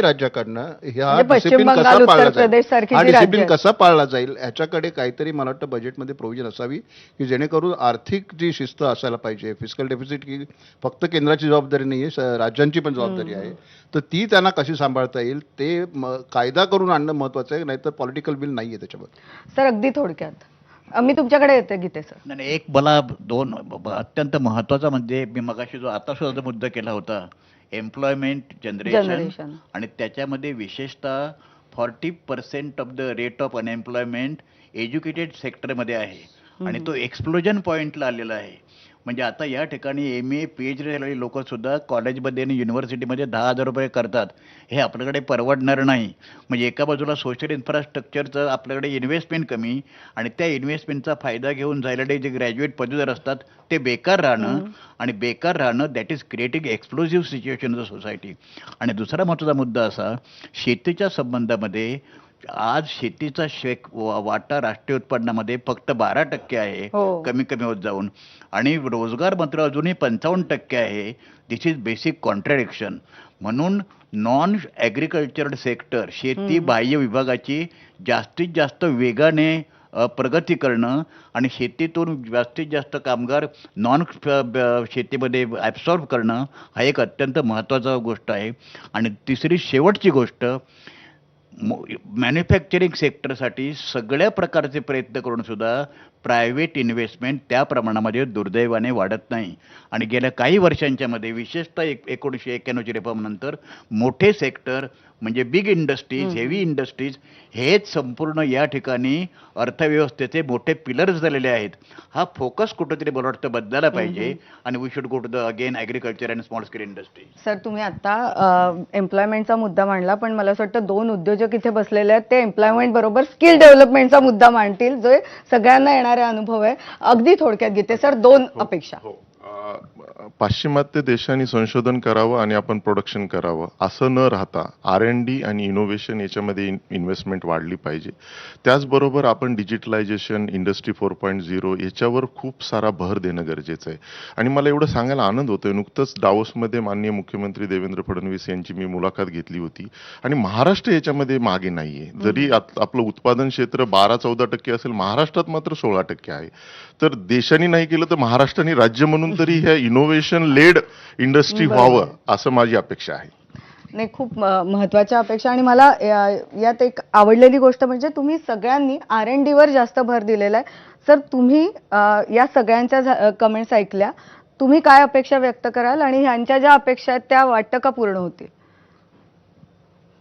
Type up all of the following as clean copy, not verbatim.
राज्याकडनं ह्या म्हणजे पश्चिम डिसिप्लिन बंगाल, कसा उत्तर पाळला प्रदेश जाईल, सारखी हा जी डिसिप्लिन राज्य कसा पाळला जाईल ह्याच्याकडे काहीतरी मला वाटतं बजेटमध्ये प्रोव्हिजन असावी की जेणेकरून आर्थिक जी शिस्त असायला पाहिजे. फिस्कल डेफिसिट ही फक्त केंद्राची जबाबदारी नाही आहे, राज्यांची पण जबाबदारी आहे. तर ती त्यांना कशी सांभाळता येईल ते कायदा करून आणणं महत्वाचं आहे, नाहीतर पॉलिटिकल बिल नाही आहे त्याच्यामध्ये. सर अगदी थोडक्यात मी तुमच्याकडे येते गीते सर. नाही, एक मला दोन अत्यंत महत्त्वाचा म्हणजे मी मगाशी जो आता सुद्धा मुद्दा केला होता, एम्प्लॉयमेंट जनरेशन आणि त्याच्यामध्ये विशेषतः 40% of the rate of unemployment educated सेक्टरमध्ये आहे आणि तो एक्सप्लोजन पॉईंटला आलेला आहे. म्हणजे आता या ठिकाणी MA PhD झालेली लोक सुद्धा कॉलेजमध्ये आणि युनिव्हर्सिटीमध्ये 10,000 रुपये करतात. हे आपल्याकडे परवडणार नाही. म्हणजे एका बाजूला सोशल इन्फ्रास्ट्रक्चरचं आपल्याकडे इन्व्हेस्टमेंट कमी आणि त्या इन्व्हेस्टमेंटचा फायदा घेऊन जायला जे ग्रॅज्युएट पदवीधर असतात ते बेकार राहणं आणि बेकार राहणं that is creating explosive situation in the society. आणि दुसरा महत्त्वाचा मुद्दा असा, शेतीच्या संबंधामध्ये आज शेतीचा वाटा राष्ट्रीय उत्पन्नामध्ये फक्त 12% आहे, कमी कमी होत जाऊन, आणि रोजगार मात्र अजूनही 55% आहे. This is basic contradiction. म्हणून नॉन ॲग्रिकल्चरल सेक्टर, शेती बाह्य विभागाची जास्तीत जास्त वेगाने प्रगती करणं आणि शेतीतून जास्तीत जास्त कामगार नॉन शेतीमध्ये ॲब्सॉर्ब करणं हा एक अत्यंत महत्त्वाचा गोष्ट आहे. आणि तिसरी शेवटची गोष्ट, मॅन्युफॅक्चरिंग सेक्टरसाठी सगळ्या प्रकारचे प्रयत्न करून सुद्धा प्रायव्हेट इन्व्हेस्टमेंट त्या प्रमाणामध्ये दुर्दैवाने वाढत नाही. आणि गेल्या काही वर्षांच्यामध्ये विशेषतः 1991 रिफॉर्मनंतर मोठे सेक्टर म्हणजे बिग इंडस्ट्रीज, हेवी इंडस्ट्रीज हेच संपूर्ण या ठिकाणी अर्थव्यवस्थेचे मोठे पिलर्स झालेले आहेत. हा फोकस कुठेतरी मला वाटतं बदलायला पाहिजे आणि we should go to the again agriculture and small scale industry. Sir तुम्ही आता एम्प्लॉयमेंटचा मुद्दा मांडला, पण मला असं वाटतं दोन उद्योजक इथे बसलेले आहेत ते एम्प्लॉयमेंट बरोबर स्किल डेव्हलपमेंटचा मुद्दा मांडतील जो सगळ्यांना येणारा अनुभव आहे. अगदी थोडक्यात गीते सर, दोन अपेक्षा. पाश्चिमात्य देशांनी संशोधन करावं आणि आपण प्रोडक्शन करावं असं न राहता R&D आणि इनोव्हेशन याच्यामध्ये इन्व्हेस्टमेंट वाढली पाहिजे. त्याचबरोबर आपण डिजिटलायझेशन, इंडस्ट्री 4.0 याच्यावर खूप सारा भर देणं गरजेचं आहे. आणि मला एवढं सांगायला आनंद होतोय, नुकतंच दावोसमध्ये माननीय मुख्यमंत्री देवेंद्र फडणवीस यांची मी मुलाखत घेतली होती आणि महाराष्ट्र याच्यामध्ये मागे नाहीये. जरी आपलं उत्पादन क्षेत्र 12-14% असेल, महाराष्ट्रात मात्र 16% आहे. तर देशाने नाही केलं तर महाराष्ट्राने राज्य म्हणून तरी ह्या इनोव्हेशन लेड इंडस्ट्री व्हावं असं माझी अपेक्षा आहे. नाही, खूप महत्वाच्या अपेक्षा. आणि मला यात एक आवडलेली गोष्ट म्हणजे तुम्ही सगळ्यांनी R&D वर जास्त भर दिलेला आहे. सर तुम्ही या सगळ्यांच्या कमेंट्स ऐकल्या, तुम्ही काय अपेक्षा व्यक्त कराल आणि ह्यांच्या ज्या अपेक्षा आहेत त्या वाटतं का पूर्ण होतील?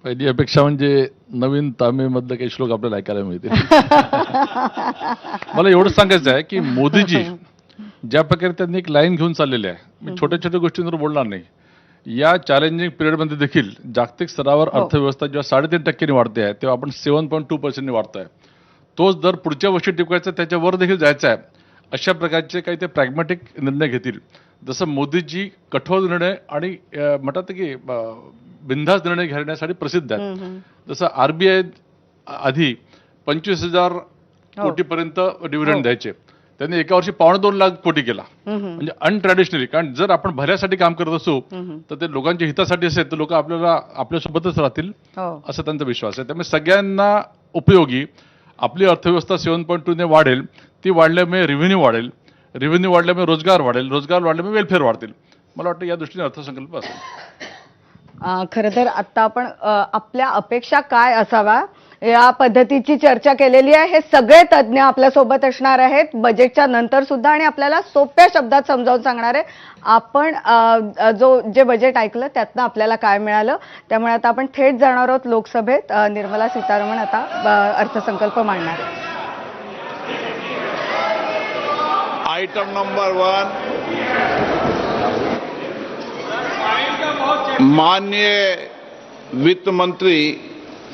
पहिली अपेक्षा म्हणजे नवीन तामिळमधलं काही श्लोक आपल्याला ऐकायला मिळते. मला एवढं सांगायचं आहे की मोदीजी ज्या प्रकारे त्यांनी एक लाईन घेऊन चाललेले आहे, मी छोट्या छोट्या गोष्टींवर बोलणार नाही. या चॅलेंजिंग पिरियडमध्ये देखील जागतिक स्तरावर अर्थव्यवस्था जेव्हा 3.5% वाढते आहे तेव्हा आपण 7.2% वाढतोय. तोच दर पुढच्या वर्षी टिकवायचा, त्याच्यावर देखील जायचं आहे. अशा प्रकारचे काही ते प्रॅग्मॅटिक निर्णय घेतील. जसं मोदीजी कठोर निर्णय आणि म्हणतात की बिनधास्त निर्णय घेण्यासाठी प्रसिद्ध आहे. जसं RBI आधी 25,000 कोटीपर्यंत डिव्हिडंड द्यायचे, त्यांनी एका वर्षी 2.25 लाख कोटी केला. म्हणजे अनट्रॅडिशनली. कारण जर आपण भल्यासाठी काम करत असू तर ते लोकांच्या हितासाठी असेल तर लोक आपल्याला आपल्यासोबतच राहतील असा त्यांचा विश्वास आहे. त्यामुळे सगळ्यांना उपयोगी आपली अर्थव्यवस्था 7.2 ने वाढेल. ती वाढल्यामुळे रेव्हेन्यू वाढेल, रेव्हेन्यू वाढल्यामुळे रोजगार वाढेल, रोजगार वाढल्यामुळे वेलफेअर वाढतील. मला वाटतं या दृष्टीने अर्थसंकल्प असेल. खरं तर आता आपण आपल्या अपेक्षा काय असावा या पद्धतीची चर्चा केलेली आहे. हे सगळे तज्ज्ञ आपल्यासोबत असणार आहेत बजेटच्या नंतर सुद्धा आणि आपल्याला सोप्या शब्दात समजावून सांगणार आहे आपण जे बजेट ऐकलं त्यातनं आपल्याला काय मिळालं. त्यामुळे आता आपण थेट जाणार आहोत लोकसभेत. निर्मला सीतारामन आता अर्थसंकल्प मांडणार आहेत. आइटम नंबर 1, माननीय वित्त मंत्री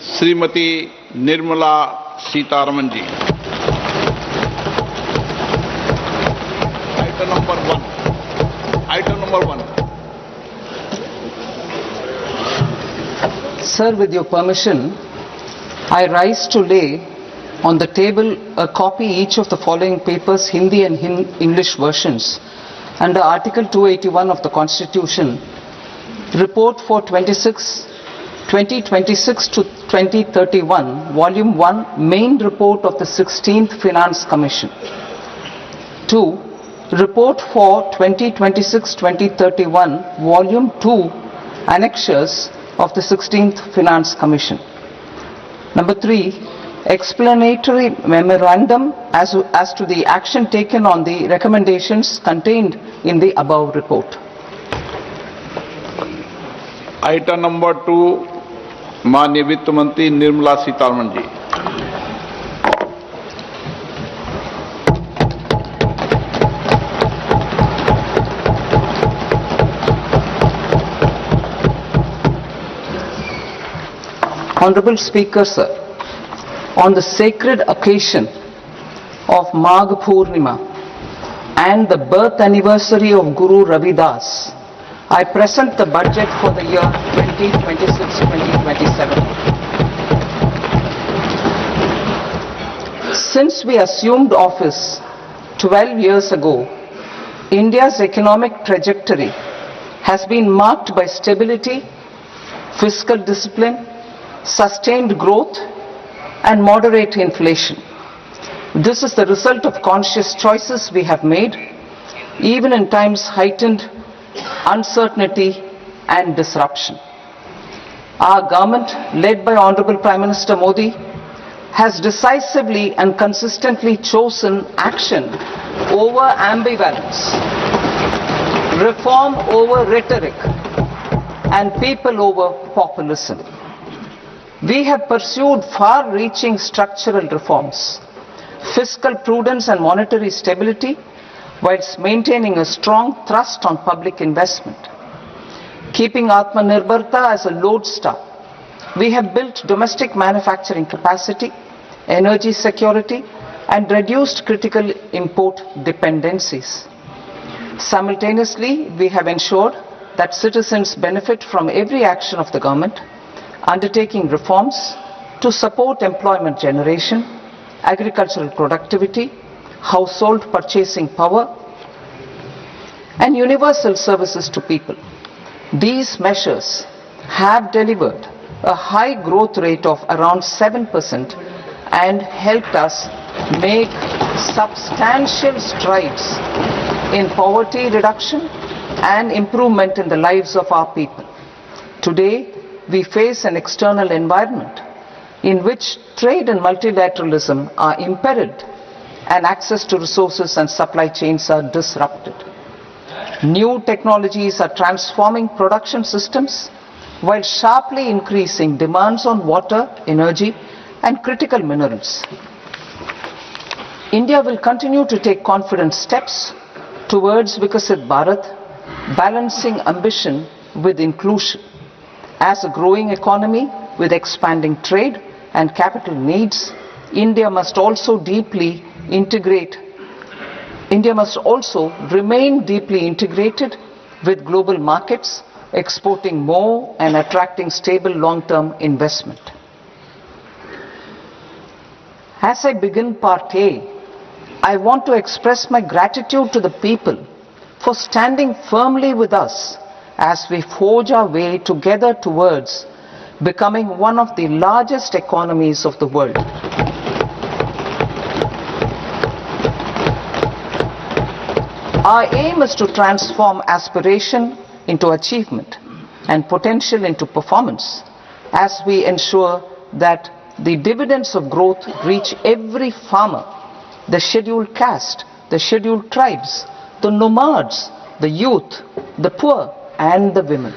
Shrimati Nirmala Sitharaman ji. Item number 1. Sir, with your permission, I rise to lay on the table a copy each of the following papers, Hindi and English versions, under Article 281 of the Constitution. Report for 26 2026 to 2031, Volume 1, Main Report of the 16th Finance Commission. 2. Report for 2026-2031, Volume 2, Annexures of the 16th Finance Commission. Number 3. Explanatory memorandum as to the action taken on the recommendations contained in the above report. Item number 2, माननीय वित्त मंत्री Nirmala Sitharaman ji. Honorable Speaker, sir, on the sacred occasion of Magh Purnima and the birth anniversary of Guru Ravidas, I present the budget for the year 2026-2027. Since we assumed office 12 years ago, India's economic trajectory has been marked by stability, fiscal discipline, sustained growth, and moderate inflation. This is the result of conscious choices we have made, even in times heightened uncertainty and disruption. Our government, led by Honorable Prime Minister Modi, has decisively and consistently chosen action over ambivalence, reform over rhetoric, and people over populism. We have pursued far-reaching structural reforms, fiscal prudence and monetary stability, whilst maintaining a strong thrust on public investment. Keeping Atmanirbharta as a lodestar, we have built domestic manufacturing capacity, energy security, and reduced critical import dependencies. Simultaneously, we have ensured that citizens benefit from every action of the government, undertaking reforms to support employment generation, agricultural productivity, household purchasing power, and universal services to people. These measures have delivered a high growth rate of around 7% and helped us make substantial strides in poverty reduction and improvement in the lives of our people. Today, we face an external environment in which trade and multilateralism are imperiled and access to resources and supply chains are disrupted. New technologies are transforming production systems while sharply increasing demands on water, energy, and critical minerals. India will continue to take confident steps towards Vikasit Bharat, balancing ambition with inclusion. As a growing economy with expanding trade and capital needs, India must also remain deeply integrated with global markets, exporting more and attracting stable long-term investment. As I begin Part A, I want to express my gratitude to the people for standing firmly with us as we forge our way together towards becoming one of the largest economies of the world. Our aim is to transform aspiration into achievement and potential into performance as we ensure that the dividends of growth reach every farmer, the scheduled caste, the scheduled tribes, the nomads, the youth, the poor, and the women.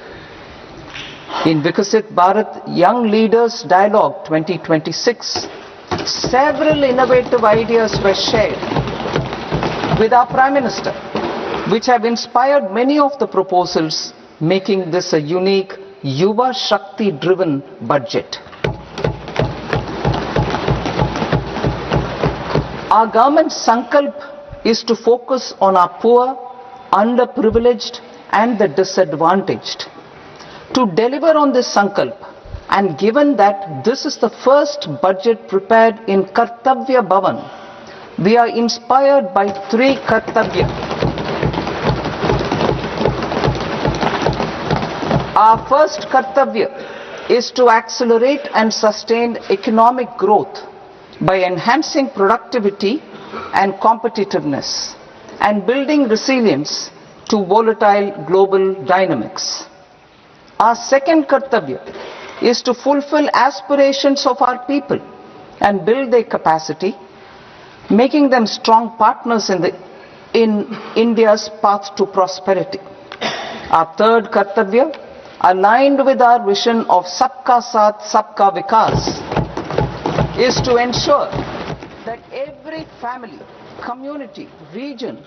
In Vikasit Bharat Young Leaders Dialogue 2026, several innovative ideas were shared with our Prime Minister, which have inspired many of the proposals, making this a unique Yuva Shakti-driven budget. Our government's sankalp is to focus on our poor, underprivileged, and the disadvantaged. To deliver on this sankalp, and given that this is the first budget prepared in Kartavya Bhavan, we are inspired by three Kartavya. Our first Kartavya is to accelerate and sustain economic growth by enhancing productivity and competitiveness and building resilience to volatile global dynamics. Our second kartavya is to fulfill aspirations of our people and build their capacity, making them strong partners in India's path to prosperity. Our third kartavya, aligned with our vision of Sabka Saath, Sabka Vikas, is to ensure that every family, community, region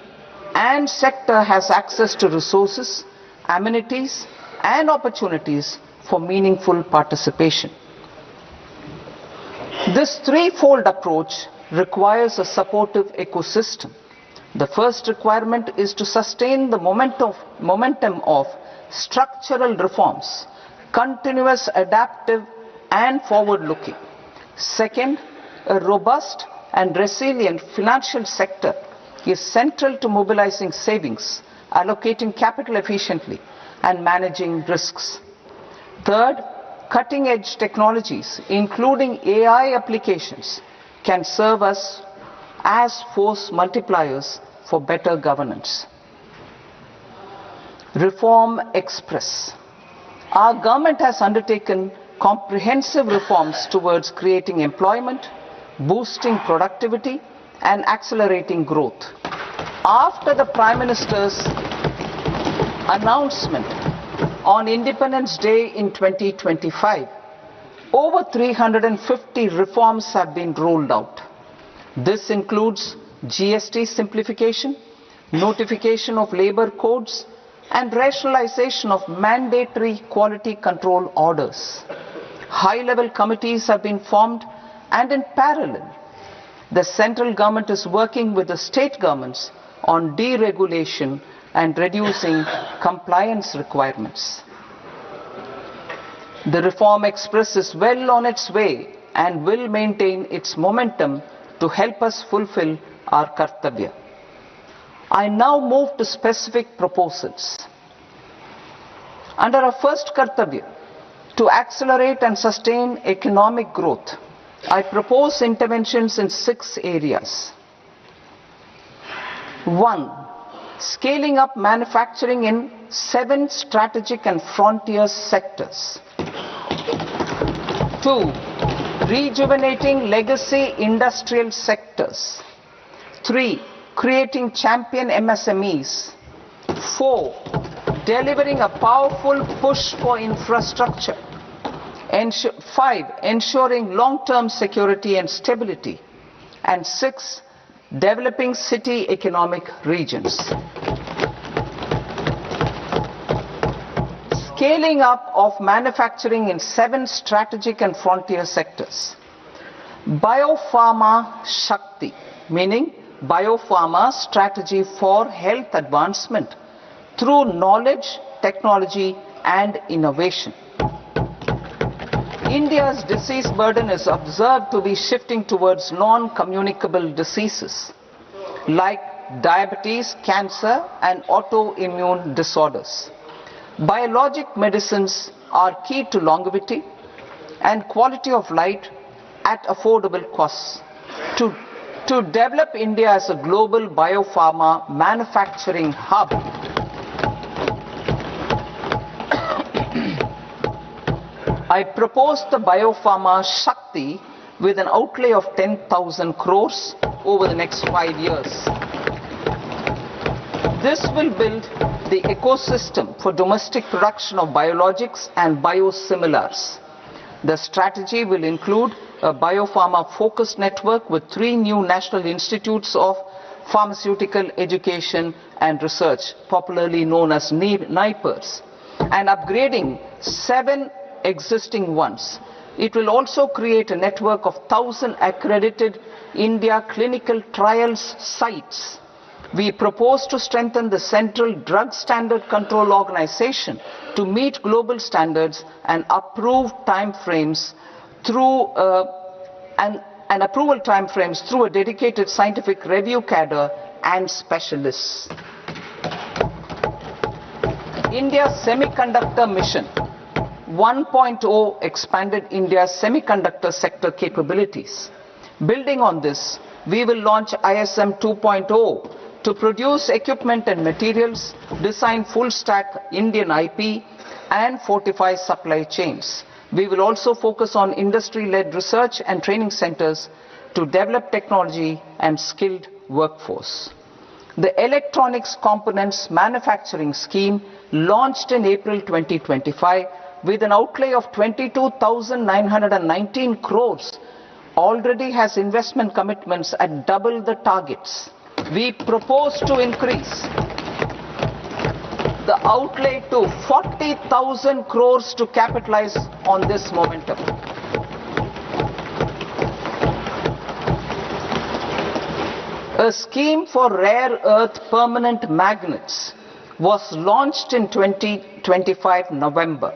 and sector has access to resources, amenities and opportunities for meaningful participation. This threefold approach requires a supportive ecosystem. The first requirement is to sustain the momentum of structural reforms, continuous, adaptive and forward-looking. Second, a robust and resilient financial sector is central to mobilizing savings, allocating capital efficiently and managing risks. Third, cutting-edge technologies, including AI applications, can serve us as force multipliers for better governance. Reform Express. Our government has undertaken comprehensive reforms towards creating employment, boosting productivity and accelerating growth. After the Prime Minister's announcement on Independence Day in 2025, over 350 reforms have been rolled out. This includes GST simplification, notification of labor codes, and rationalization of mandatory quality control orders. High-level committees have been formed, and in parallel, the central government is working with the state governments on deregulation and reducing compliance requirements. The Reform Express is well on its way and will maintain its momentum to help us fulfill our kartavya. I now move to specific proposals. Under our first kartavya, to accelerate and sustain economic growth, I propose interventions in 6 areas. 1. Scaling up manufacturing in 7 strategic and frontier sectors. 2. Rejuvenating legacy industrial sectors. 3. Creating champion MSMEs. 4. Delivering a powerful push for infrastructure. 5. Ensuring long-term security and stability. And 6. Developing city economic regions. Scaling up of manufacturing in 7 strategic and frontier sectors. Biopharma Shakti, meaning biopharma strategy for health advancement through knowledge, technology and innovation. India's disease burden is observed to be shifting towards non-communicable diseases like diabetes, cancer and autoimmune disorders. Biologic medicines are key to longevity and quality of life at affordable costs. To develop India as a global biopharma manufacturing hub, I propose the Biopharma Shakti with an outlay of 10,000 crores over the next 5 years. This will build the ecosystem for domestic production of biologics and biosimilars. The strategy will include a biopharma focused network with 3 new national institutes of pharmaceutical education and research, popularly known as NIPERs, and upgrading 7 existing ones. It will also create a network of 1,000 accredited India clinical trials sites. We propose to strengthen the Central Drug Standard Control Organization to meet global standards and approve timeframes through approval timeframes through a dedicated scientific review cadre and specialists. India's semiconductor mission 1.0 expanded India's semiconductor sector capabilities. Building on this, we will launch ISM 2.0 to produce equipment and materials, design full-stack Indian IP, and fortify supply chains. We will also focus on industry-led research and training centers to develop technology and skilled workforce. The Electronics Components Manufacturing Scheme, launched in April 2025 with an outlay of 22,919 crores, already has investment commitments at double the targets. We propose to increase the outlay to 40,000 crores to capitalize on this momentum. A scheme for rare earth permanent magnets was launched in 2025 November.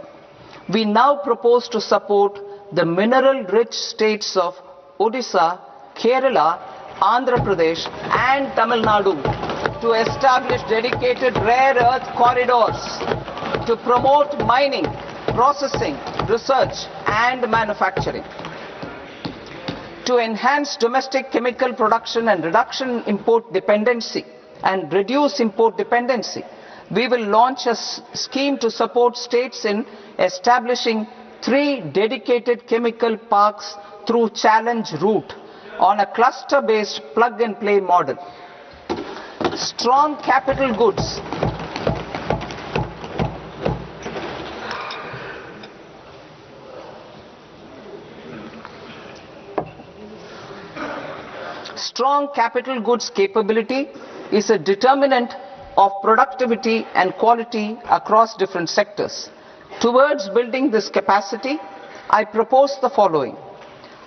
We now propose to support the mineral-rich states of Odisha, Kerala, Andhra Pradesh and Tamil Nadu to establish dedicated rare earth corridors to promote mining, processing, research and manufacturing. To enhance domestic chemical production and reduce import dependency, we will launch a scheme to support states in establishing 3 dedicated chemical parks through challenge route on a cluster-based plug-and-play model. Strong capital goods. Strong capital goods capability is a determinant of productivity and quality across different sectors. Towards building this capacity, I propose the following.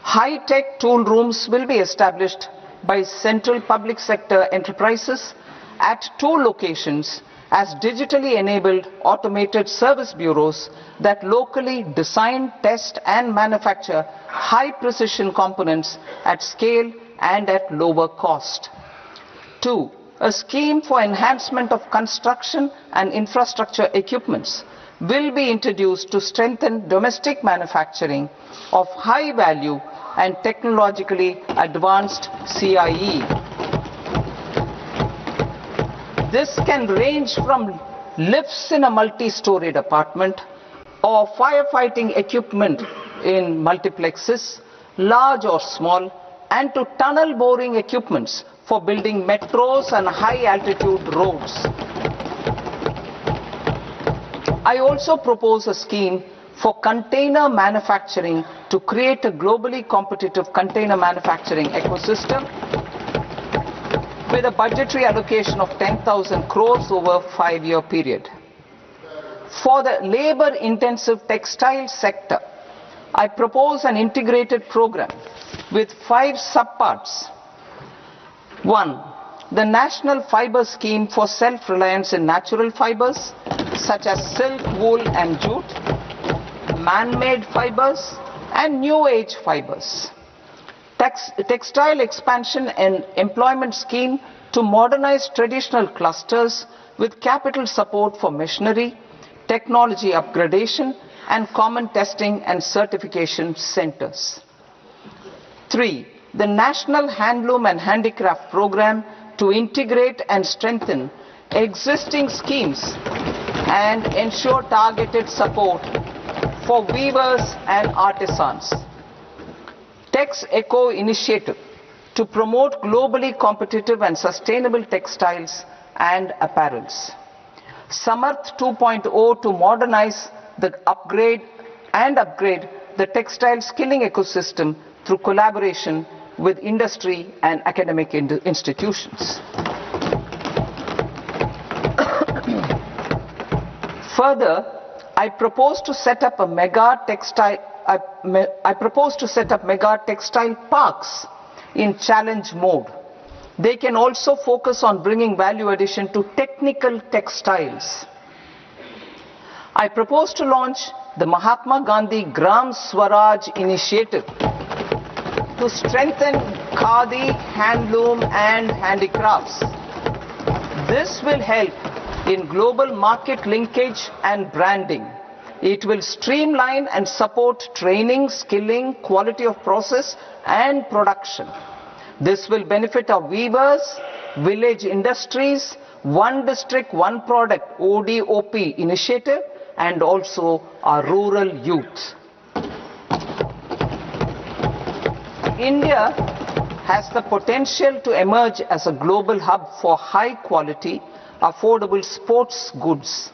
High-tech tool rooms will be established by central public sector enterprises at 2 locations as digitally enabled automated service bureaus that locally design, test and manufacture high-precision components at scale and at lower cost. 2. A scheme for enhancement of construction and infrastructure equipments will be introduced to strengthen domestic manufacturing of high value and technologically advanced CIE. This can range from lifts in a multi-storied apartment or firefighting equipment in multiplexes, large or small, and to tunnel boring equipments for building metros and high-altitude roads. I also propose a scheme for container manufacturing to create a globally competitive container manufacturing ecosystem with a budgetary allocation of 10,000 crores over a 5-year period. For the labor-intensive textile sector, I propose an integrated program with 5 subparts. 1. The National Fiber Scheme for self-reliance in natural fibers such as silk, wool and jute, man-made fibers and new age fibers. Textile expansion and employment scheme to modernize traditional clusters with capital support for machinery, technology upgradation and common testing and certification centers. 3. The National Handloom and Handicraft Program to integrate and strengthen existing schemes and ensure targeted support for weavers and artisans. Tex Eco Initiative to promote globally competitive and sustainable textiles and apparels. Samarth 2.0 to modernize the upgrade the textile skilling ecosystem through collaboration with industry and academic institutions. Further, I propose to set up mega textile parks in challenge mode. They can also focus on bringing value addition to technical textiles. I propose to launch the Mahatma Gandhi Gram Swaraj initiative to strengthen khadi, handloom and handicrafts. This will help in global market linkage and branding, It will streamline and support training, skilling, quality of process and production. This will benefit our weavers, village industries, one district, one product ODOP initiative, and also our rural youth. India has the potential to emerge as a global hub for high quality, affordable sports goods.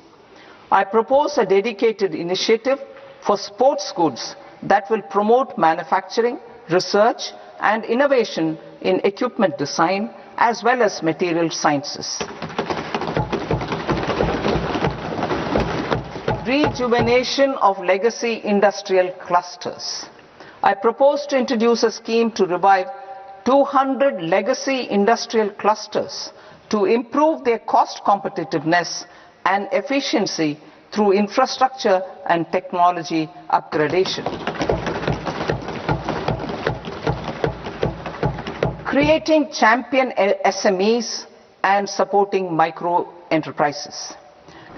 I propose a dedicated initiative for sports goods that will promote manufacturing, research and innovation in equipment design as well as material sciences. Rejuvenation of legacy industrial clusters. I propose to introduce a scheme to revive 200 legacy industrial clusters to improve their cost competitiveness and efficiency through infrastructure and technology upgradation. Creating champion SMEs and supporting micro enterprises.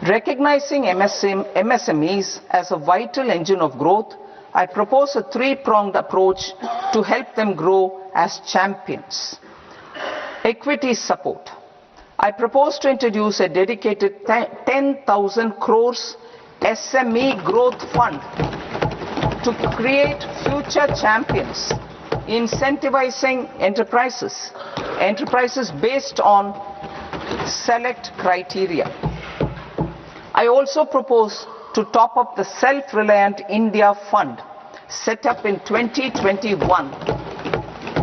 Recognizing MSMEs as a vital engine of growth, I propose a three-pronged approach to help them grow as champions. Equity support. I propose to introduce a dedicated 10,000 crores SME growth fund to create future champions, incentivizing enterprises based on select criteria. I also propose to top up the Self-Reliant India Fund set up in 2021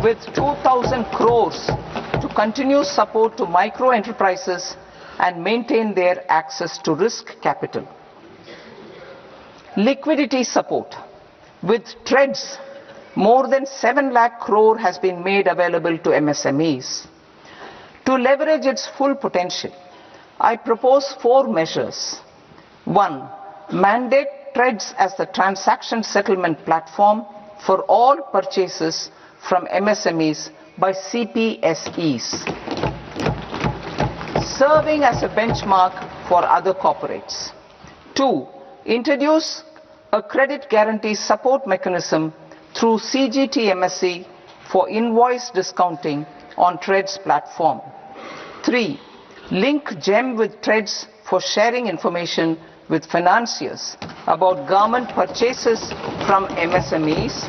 with 2,000 crores to continue support to micro enterprises and maintain their access to risk capital. Liquidity support. With TREDS, more than 7 lakh crore has been made available to MSMEs. To leverage its full potential, I propose 4 measures. 1. Mandate TREDS as the transaction settlement platform for all purchases from MSMEs by CPSEs, serving as a benchmark for other corporates. 2. Introduce a credit guarantee support mechanism through CGTMSE for invoice discounting on TREDS platform. 3. Link GEM with TREDS for sharing information with financiers about government purchases from MSMEs,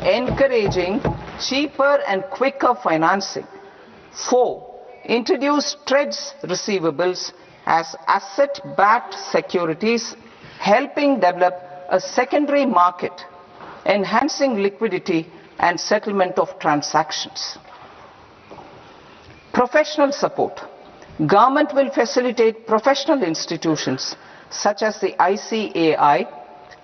encouraging cheaper and quicker financing. 4. Introduce TREDS receivables as asset-backed securities, helping develop a secondary market, enhancing liquidity and settlement of transactions. Professional support. Government will facilitate professional institutions such as the ICAI,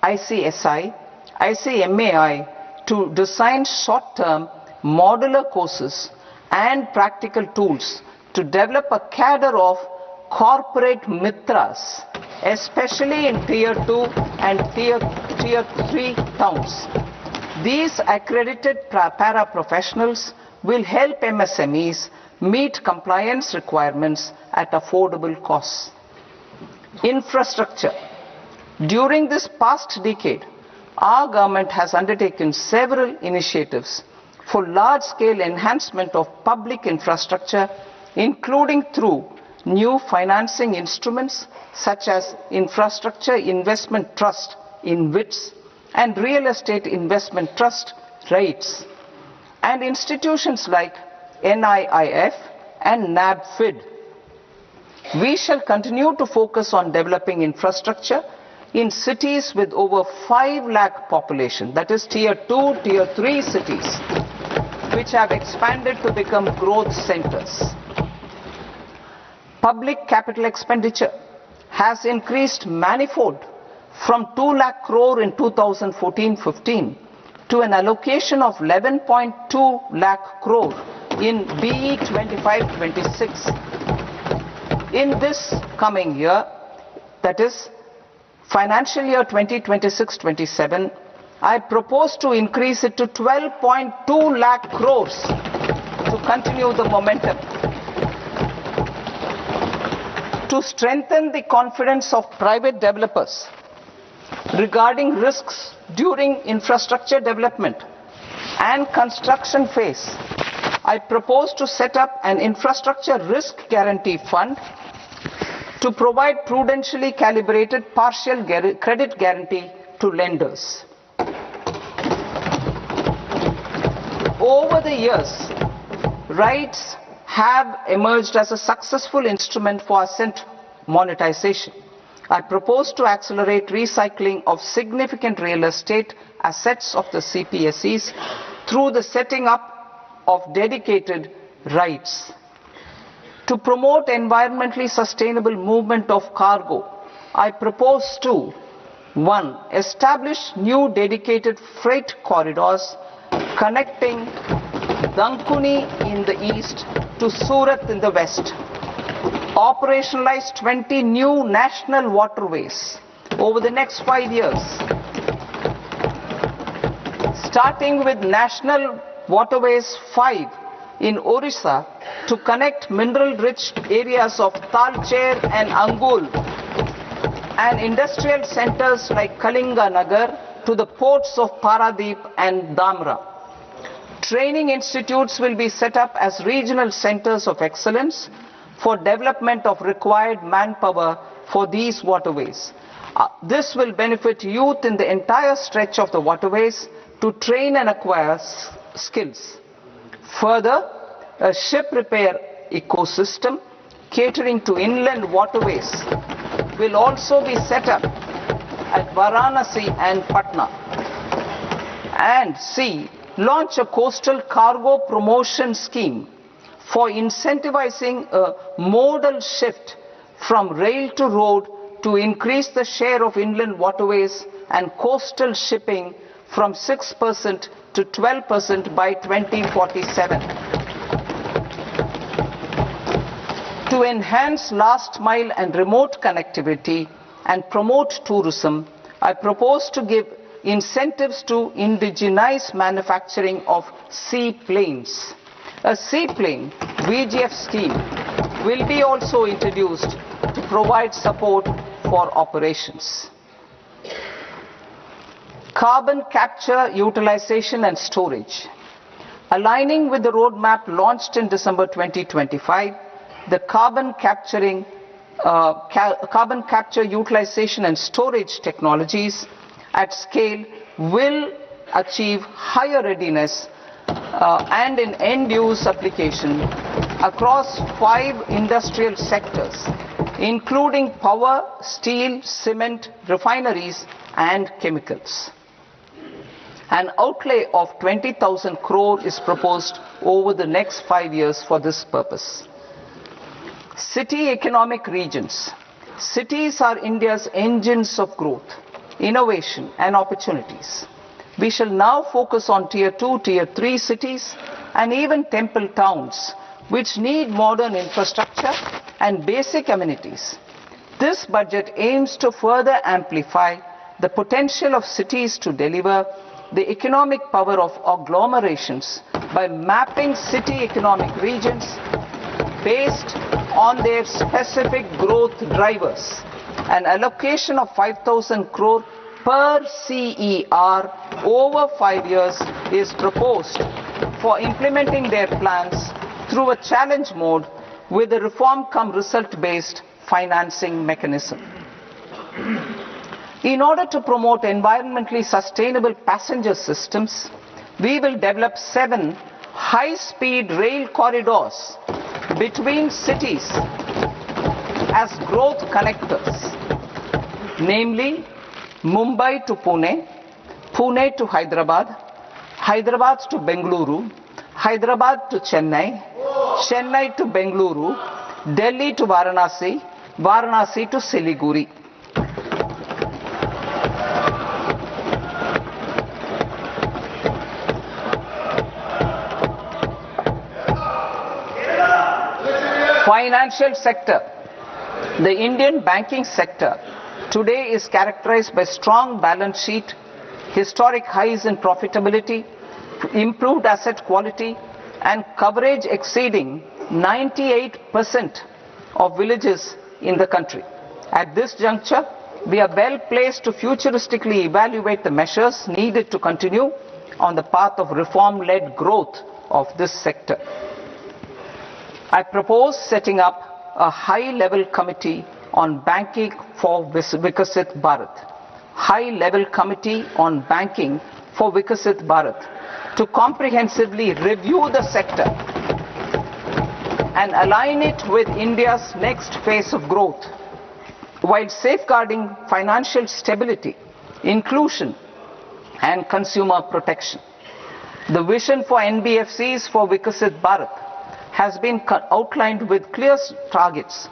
ICSI, ICMAI to design short-term modular courses and practical tools to develop a cadre of corporate mitras, especially in Tier 2 and Tier 3 towns. These accredited para-professionals will help MSMEs meet compliance requirements at affordable costs. Infrastructure. During this past decade, our government has undertaken several initiatives for large-scale enhancement of public infrastructure, including through new financing instruments such as Infrastructure Investment Trust (InvITs) and Real Estate Investment Trust (REITs), and institutions like NIIF and NABFID. We shall continue to focus on developing infrastructure in cities with over 5 lakh population, that is Tier 2, Tier 3 cities, which have expanded to become growth centers. Public capital expenditure has increased manifold from 2 lakh crore in 2014-15 to an allocation of 11.2 lakh crore in BE 25-26. In this coming year, that is financial year 2026-27, I propose to increase it to 12.2 lakh crores to continue the momentum. To strengthen the confidence of private developers, regarding risks during infrastructure development and construction phase, I propose to set up an infrastructure risk guarantee fund to provide prudentially calibrated partial credit guarantee to lenders. Over the years, RIGHTS have emerged as a successful instrument for asset monetization. I propose to accelerate recycling of significant real estate assets of the CPSEs through the setting up of dedicated RIGHTS. To promote environmentally sustainable movement of cargo, I propose to 1. Establish new dedicated freight corridors connecting Dankuni in the east to Surat in the west. Operationalize 20 new national waterways over the next 5 years, starting with National Waterways 5 in Orissa to connect mineral-rich areas of Talcher and Angul and industrial centers like Kalinga Nagar to the ports of Paradeep and Dhamra. Training institutes will be set up as regional centers of excellence for development of required manpower for these waterways. This will benefit youth in the entire stretch of the waterways to train and acquire skills. Further, a ship repair ecosystem catering to inland waterways will also be set up at Varanasi and Patna. And C. Launch a coastal cargo promotion scheme for incentivizing a modal shift from rail to road to increase the share of inland waterways and coastal shipping from 6% to 12% by 2047. To enhance last mile and remote connectivity and promote tourism, I propose to give incentives to indigenize manufacturing of seaplanes. A seaplane VGF scheme will be also introduced to provide support for operations. Carbon capture, utilization and storage. Aligning with the roadmap launched in December 2025, the carbon capture, utilization and storage technologies at scale will achieve higher readiness and in end-use application across 5 industrial sectors, including power, steel, cement, refineries and chemicals. An outlay of 20,000 crore is proposed over the next 5 years for this purpose. City economic regions. Cities are India's engines of growth, innovation and opportunities. We shall now focus on Tier 2, Tier 3 cities and even temple towns which need modern infrastructure and basic amenities. This budget aims to further amplify the potential of cities to deliver the economic power of agglomerations by mapping city economic regions based on their specific growth drivers. An allocation of 5,000 crore per CER over 5 years is proposed for implementing their plans through a challenge mode with a reform cum result based financing mechanism. In order to promote environmentally sustainable passenger systems, we will develop 7 high-speed rail corridors between cities as growth connectors, namely Mumbai to Pune, Pune to Hyderabad, Hyderabad to Bengaluru, Hyderabad to Chennai, Chennai to Bengaluru, Delhi to Varanasi, Varanasi to Siliguri. Financial sector. The Indian banking sector today is characterized by strong balance sheet, historic highs in profitability, improved asset quality and coverage exceeding 98% of villages in the country. At this juncture, we are well placed to futuristically evaluate the measures needed to continue on the path of reform-led growth of this sector. I propose setting up a high-level committee on banking for Vikasit Bharat. High-level committee on banking for Vikasit Bharat to comprehensively review the sector and align it with India's next phase of growth, while safeguarding financial stability, inclusion, and consumer protection. The vision for NBFCs for Vikasit Bharat has been outlined with clear targets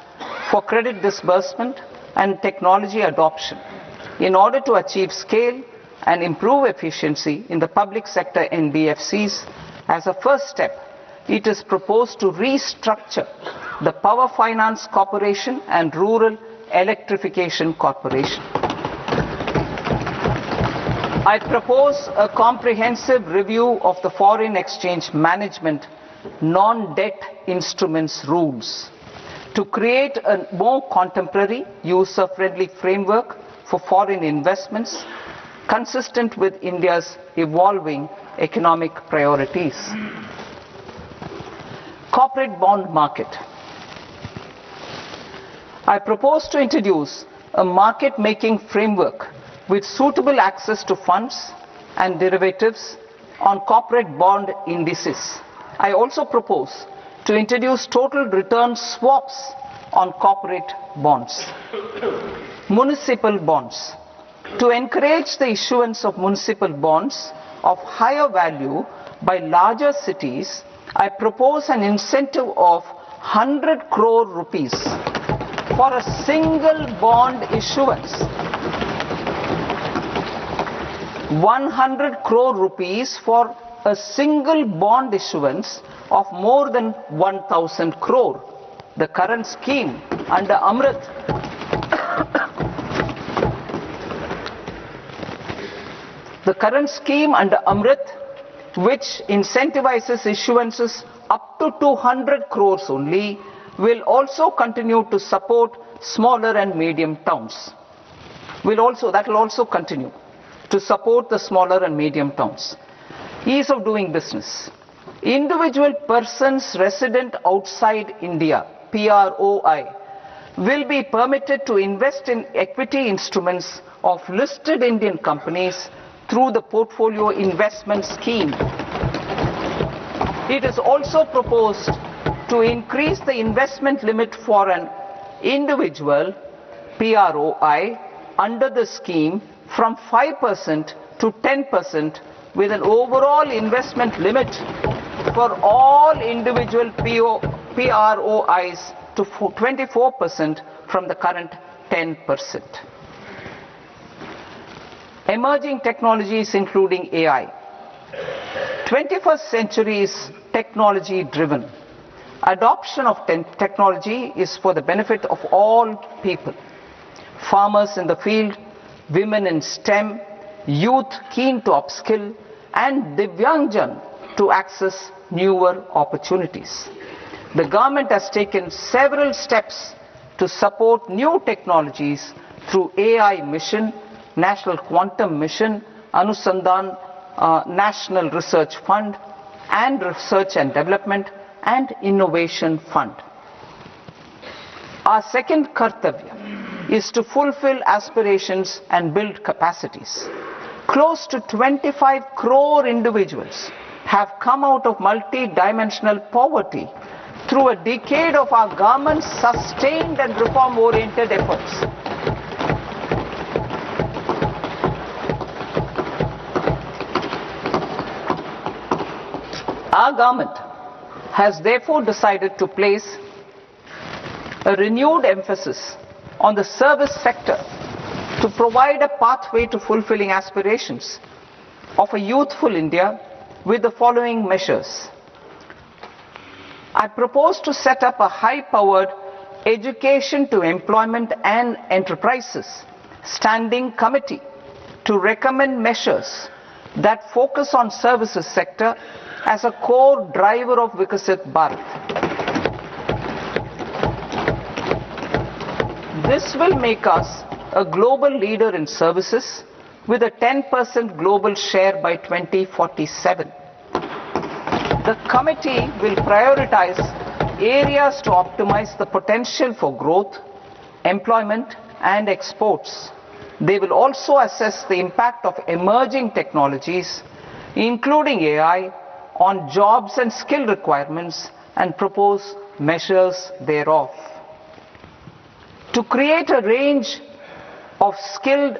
for credit disbursement and technology adoption in order to achieve scale and improve efficiency in the public sector NBFCs. As a first step, it is proposed to restructure the Power Finance Corporation and Rural Electrification Corporation. I propose a comprehensive review of the foreign exchange management non-debt instruments rules to create a more contemporary, user-friendly framework for foreign investments consistent with India's evolving economic priorities. Corporate bond market. I propose to introduce a market-making framework with suitable access to funds and derivatives on corporate bond indices. I also propose to introduce total return swaps on corporate bonds. Municipal bonds. To encourage the issuance of municipal bonds of higher value by larger cities, I propose an incentive of 100 crore rupees for a single bond issuance. 100 crore rupees for a single bond issuance of more than 1,000 crore. The current scheme under Amrit which incentivizes issuances up to 200 crores only, will also continue to support smaller and medium towns. That will also continue to support the smaller and medium towns. Ease of doing business. Individual persons resident outside India, PROI, will be permitted to invest in equity instruments of listed Indian companies through the portfolio investment scheme. It is also proposed to increase the investment limit for an individual PROI under the scheme from 5% to 10%, with an overall investment limit for all individual PROIs to 24% from the current 10%. Emerging technologies including AI. 21st century is technology driven. Adoption of technology is for the benefit of all people. Farmers in the field, women in STEM, youth keen to upskill, and Divyangjan to access newer opportunities. The government has taken several steps to support new technologies through AI Mission, National Quantum Mission, Anusandhan National Research Fund, and Research and Development and Innovation Fund. Our second kartavya is to fulfill aspirations and build capacities. Close to 25 crore individuals have come out of multi-dimensional poverty through a decade of our government's sustained and reform-oriented efforts. Our government has therefore decided to place a renewed emphasis on the service sector to provide a pathway to fulfilling aspirations of a youthful India with the following measures. I propose to set up a high-powered Education to Employment and Enterprises Standing Committee to recommend measures that focus on services sector as a core driver of Vikasit Bharat. This will make us a global leader in services with a 10% global share by 2047. The committee will prioritize areas to optimize the potential for growth, employment, and exports. They will also assess the impact of emerging technologies, including AI, on jobs and skill requirements and propose measures thereof. To create a range of skilled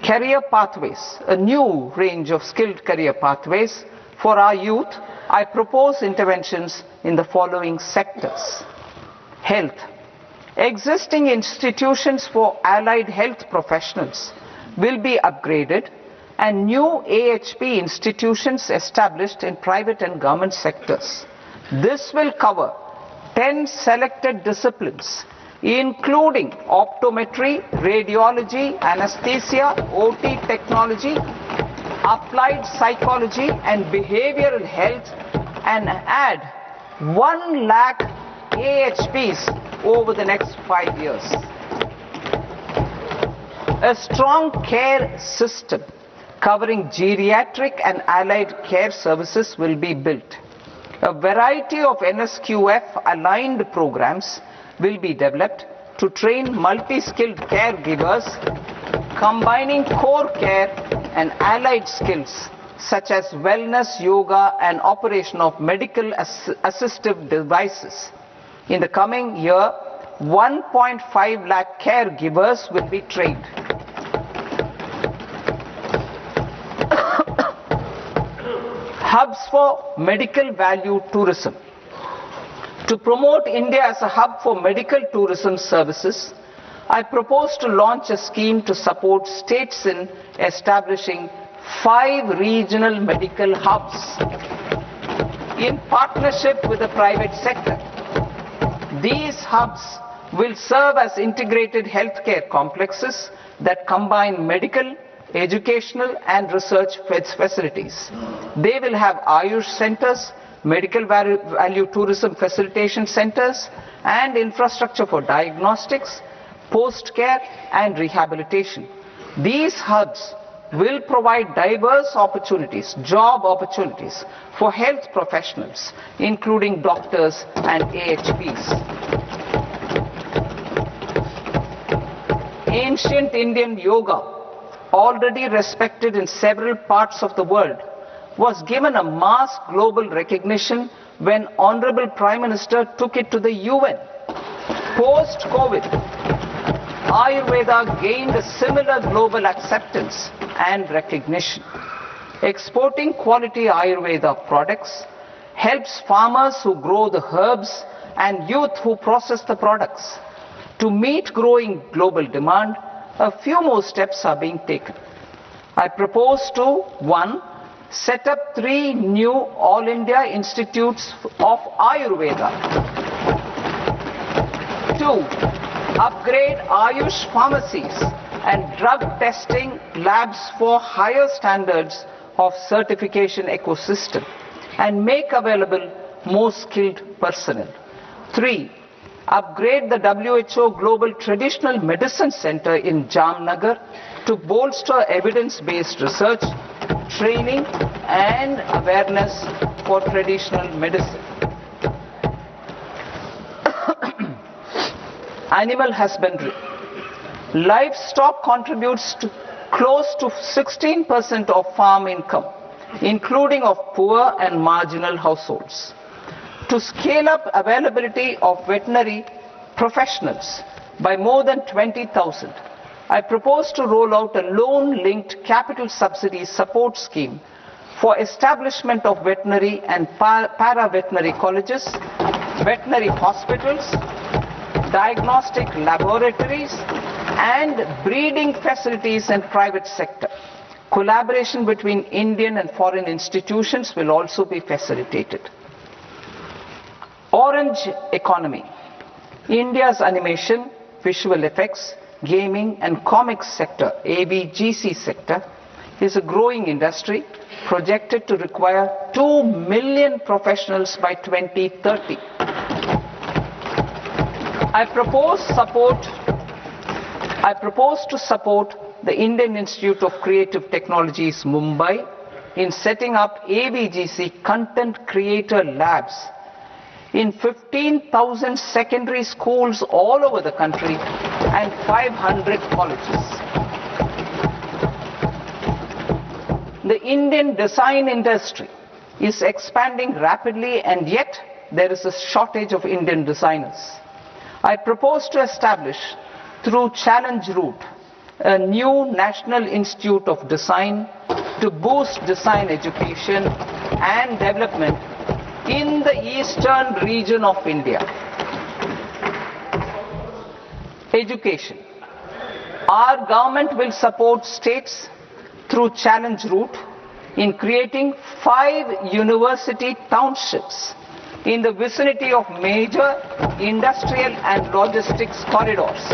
career pathways, a new range of skilled career pathways for our youth, I propose interventions in the following sectors. Health. Existing institutions for allied health professionals will be upgraded and new AHP institutions established in private and government sectors. This will cover 10 selected disciplines, including optometry, radiology, anesthesia, OT technology, applied psychology and behavioral health, and add 1 lakh AHPs over the next 5 years. A strong care system covering geriatric and allied care services will be built. A variety of NSQF aligned programs will be developed to train multi-skilled caregivers, combining core care and allied skills such as wellness, yoga, and operation of medical assistive devices. In the coming year, 1.5 lakh caregivers will be trained. Hubs for medical value tourism. To promote India as a hub for medical tourism services, I propose to launch a scheme to support states in establishing 5 regional medical hubs in partnership with the private sector. These hubs will serve as integrated healthcare complexes that combine medical, educational and research facilities. They will have Ayush centers, medical value tourism facilitation centers, and infrastructure for diagnostics, post-care and rehabilitation. These hubs will provide diverse opportunities, job opportunities for health professionals, including doctors and AHPs. Ancient Indian yoga, already respected in several parts of the world, was given a mass global recognition when Honorable Prime Minister took it to the UN. Post-COVID, Ayurveda gained a similar global acceptance and recognition. Exporting quality Ayurveda products helps farmers who grow the herbs and youth who process the products. To meet growing global demand, a few more steps are being taken. I propose to 1. Set up 3 new All India Institutes of Ayurveda. 2. Upgrade Ayush pharmacies and drug testing labs for higher standards of certification ecosystem and make available more skilled personnel. 3. Upgrade the WHO Global Traditional Medicine Center in Jamnagar to bolster evidence-based research, training and awareness for traditional medicine. Animal husbandry. Livestock contributes to close to 16% of farm income, including of poor and marginal households. To scale up availability of veterinary professionals by more than 20,000, I propose to roll out a loan-linked capital subsidy support scheme for establishment of veterinary and para-veterinary colleges, veterinary hospitals, diagnostic laboratories, and breeding facilities in private sector. Collaboration between Indian and foreign institutions will also be facilitated. Orange economy. India's animation, visual effects, gaming and comics sector, ABGC sector, is a growing industry projected to require 2 million professionals by 2030. I propose support I propose to support the Indian Institute of Creative Technologies, Mumbai, in setting up ABGC Content Creator Labs in 15,000 secondary schools all over the country and 500 colleges. The Indian design industry is expanding rapidly, and yet there is a shortage of Indian designers. I propose to establish, through Challenge Route, a new National Institute of Design to boost design education and development in the eastern region of India. Education. Our government will support states through Challenge Route in creating 5 university townships in the vicinity of major industrial and logistics corridors.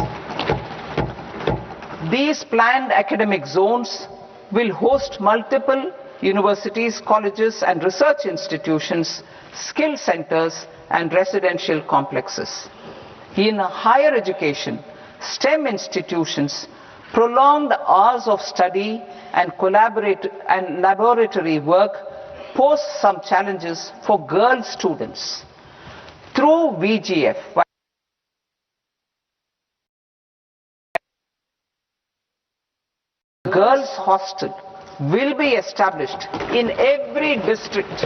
These planned academic zones will host multiple universities, colleges and research institutions, skill centers and residential complexes. In higher education, STEM institutions, prolonged hours of study and laboratory work pose some challenges for girl students. Through VGF, girls' hostel will be established in every district.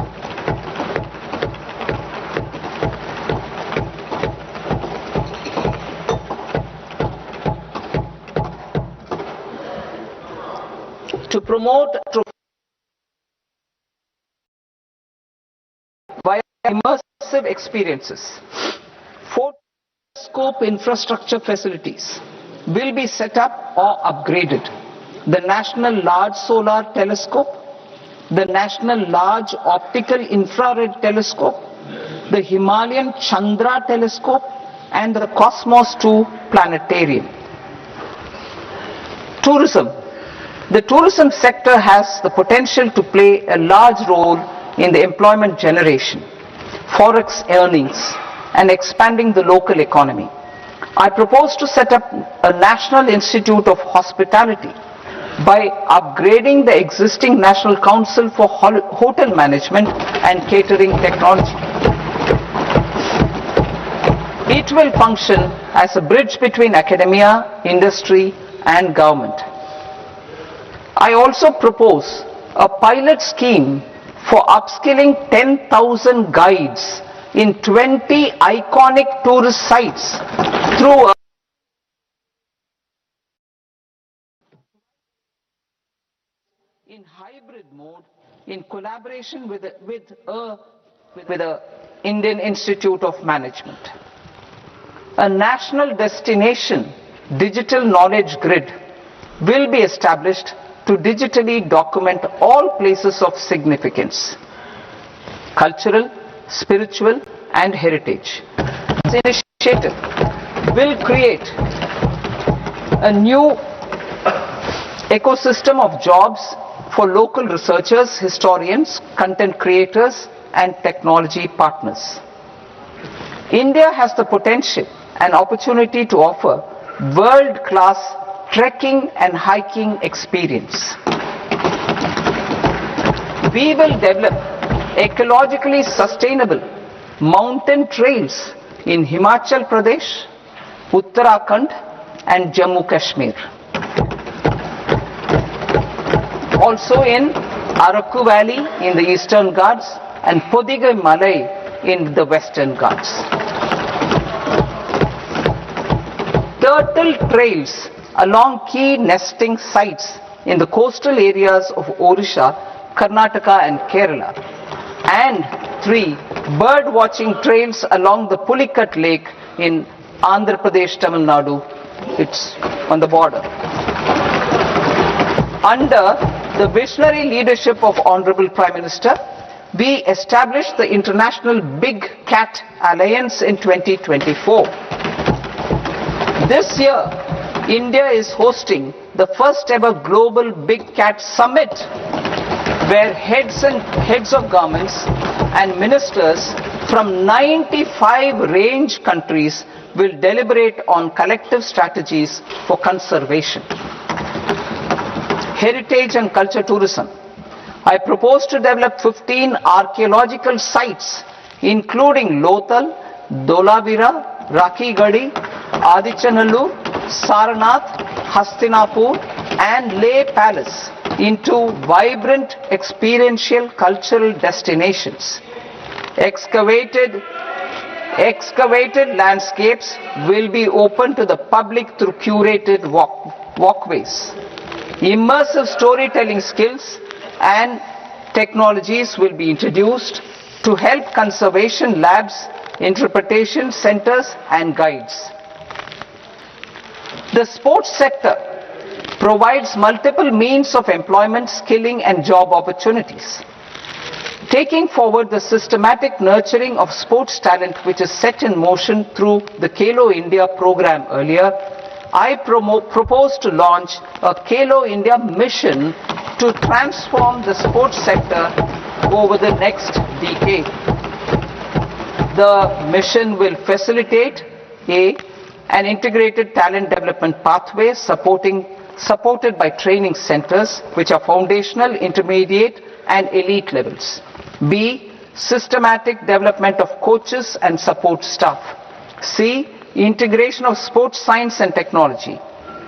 To promote via immersive experiences. 4 scope infrastructure facilities will be set up or upgraded. The National Large Solar Telescope, the National Large Optical Infrared Telescope, the Himalayan Chandra Telescope, and the Cosmos 2 Planetarium. Tourism. The tourism sector has the potential to play a large role in the employment generation, forex earnings, and expanding the local economy. I propose to set up a National Institute of Hospitality by upgrading the existing National Council for Hotel Management and Catering Technology. It will function as a bridge between academia, industry, and government. I also propose a pilot scheme for upskilling 10,000 guides in 20 iconic tourist sites through a in hybrid mode in collaboration with the Indian Institute of Management. A national destination digital knowledge grid will be established to digitally document all places of significance, cultural, spiritual and heritage. This initiative will create a new ecosystem of jobs for local researchers, historians, content creators and technology partners. India has the potential and opportunity to offer world-class trekking and hiking experience. We will develop ecologically sustainable mountain trails in Himachal Pradesh, Uttarakhand and Jammu Kashmir. Also in Araku Valley in the Eastern Ghats and Podigai Malai in the Western Ghats. Turtle trails along key nesting sites in the coastal areas of Odisha, Karnataka and Kerala. And 3 bird watching trails along the Pulikat Lake in Andhra Pradesh, Tamil Nadu. It's on the border. Under the visionary leadership of Honorable Prime Minister, we established the International Big Cat Alliance in 2024. This year, India is hosting the first ever Global Big Cat Summit, where heads of governments and ministers from 95 range countries will will deliberate on collective strategies for conservation. Heritage and culture tourism. I propose to develop 15 archaeological sites including Lothal, Dolavira, Rakhi Gadi, Adichanallur, Sarnath, Hastinapur and Leh Palace into vibrant experiential cultural destinations. Excavated landscapes will be open to the public through curated walkways. Immersive storytelling skills and technologies will be introduced to help conservation labs, interpretation centers and guides. The sports sector provides multiple means of employment, skilling and job opportunities. Taking forward the systematic nurturing of sports talent which is set in motion through the Khelo India program earlier, I propose to launch a Khelo India mission to transform the sports sector over the next decade. The mission will facilitate an integrated talent development pathway supported by training centers which are foundational, intermediate and elite levels. B. Systematic development of coaches and support staff. C. Integration of sports science and technology.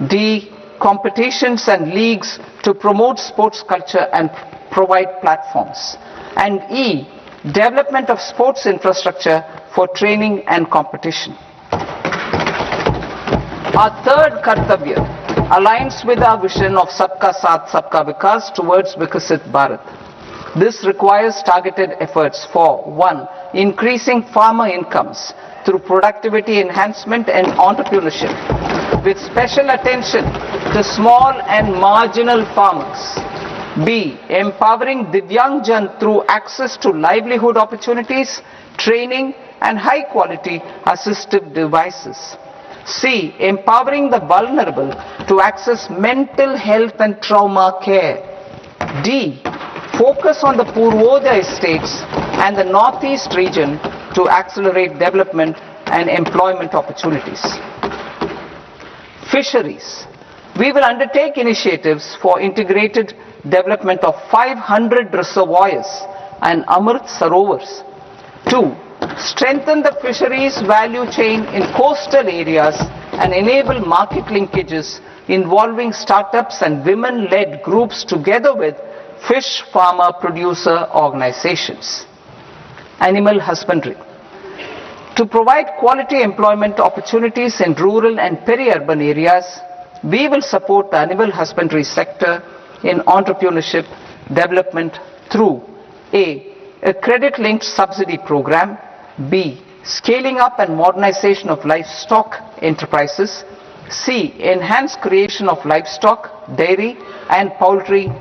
D. Competitions and leagues to promote sports culture and provide platforms. And E. Development of sports infrastructure for training and competition. Our third Kartavya aligns with our vision of Sabka Saath Sabka Vikas towards Vikasit Bharat. This requires targeted efforts for 1. Increasing farmer incomes through productivity enhancement and entrepreneurship, with special attention to small and marginal farmers. B. Empowering Divyangjan through access to livelihood opportunities, training and high quality assistive devices. C. Empowering the vulnerable to access mental health and trauma care. D. Focus on the Purvodaya states and the Northeast region to accelerate development and employment opportunities. Fisheries. We will undertake initiatives for integrated development of 500 reservoirs and Amrit Sarovars. 2. Strengthen the fisheries value chain in coastal areas and enable market linkages involving startups and women-led groups together with fish farmer producer organizations. Animal husbandry. To provide quality employment opportunities in rural and peri-urban areas, we will support the animal husbandry sector in entrepreneurship development through a credit-linked subsidy program, B. Scaling up and modernization of livestock enterprises, C. Enhanced creation of livestock, dairy and poultry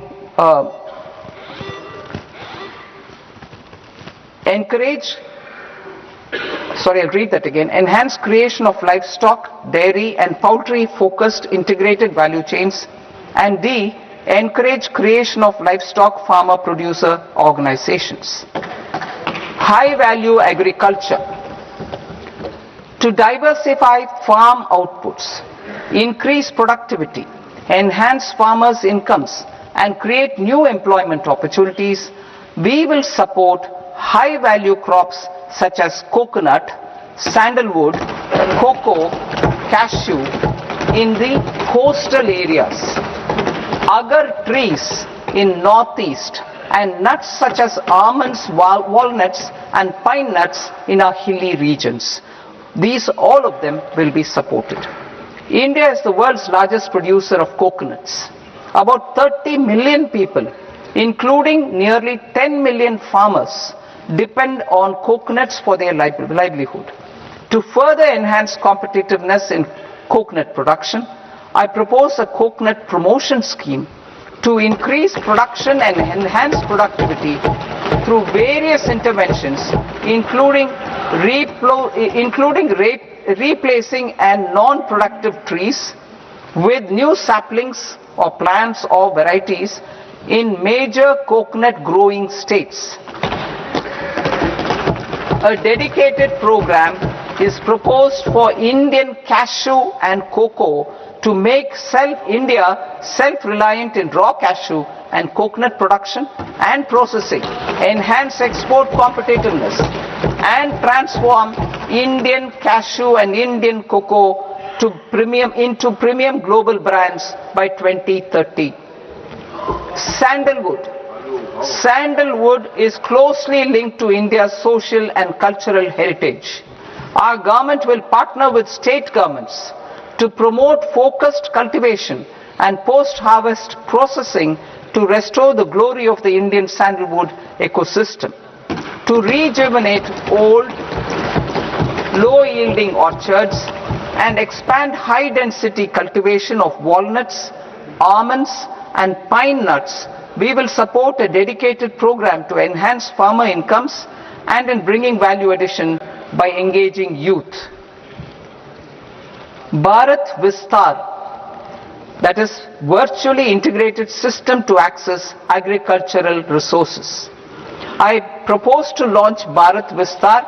Enhanced creation of livestock, dairy and poultry focused integrated value chains, and D. Encourage creation of livestock farmer producer organizations. High value agriculture. To diversify farm outputs, increase productivity, enhance farmers' incomes and create new employment opportunities, we will support high value crops such as coconut, sandalwood, cocoa, cashew in the coastal areas, agar trees in northeast and nuts such as almonds, walnuts and pine nuts in our hilly regions. These all of them will be supported. India is the world's largest producer of coconuts. About 30 million people, including nearly 10 million farmers, depend on coconuts for their livelihood. To further enhance competitiveness in coconut production, I propose a coconut promotion scheme to increase production and enhance productivity through various interventions, including replacing and non-productive trees with new saplings or plants or varieties in major coconut growing states. A dedicated program is proposed for Indian cashew and cocoa to make India self-reliant in raw cashew and coconut production and processing, enhance export competitiveness, and transform Indian cashew and Indian cocoa into premium global brands by 2030. Sandalwood. Sandalwood is closely linked to India's social and cultural heritage. Our government will partner with state governments to promote focused cultivation and post-harvest processing to restore the glory of the Indian sandalwood ecosystem, to rejuvenate old, low-yielding orchards and expand high-density cultivation of walnuts, almonds and pine nuts. We will support a dedicated program to enhance farmer incomes and in bringing value addition by engaging youth. Bharat Vistar, that is virtually integrated system to access agricultural resources. I propose to launch Bharat Vistar,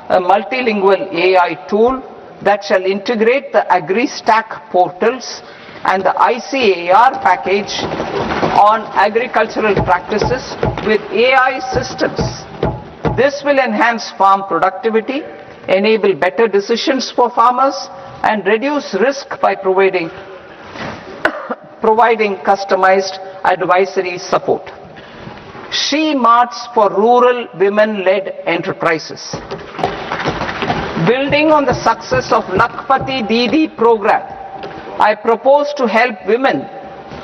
a multilingual AI tool that shall integrate the AgriStack portals and the ICAR package on agricultural practices with AI systems. This will enhance farm productivity, enable better decisions for farmers, and reduce risk by providing customized advisory support. She Marts for rural women-led enterprises. Building on the success of Lakpati Didi program, I propose to help women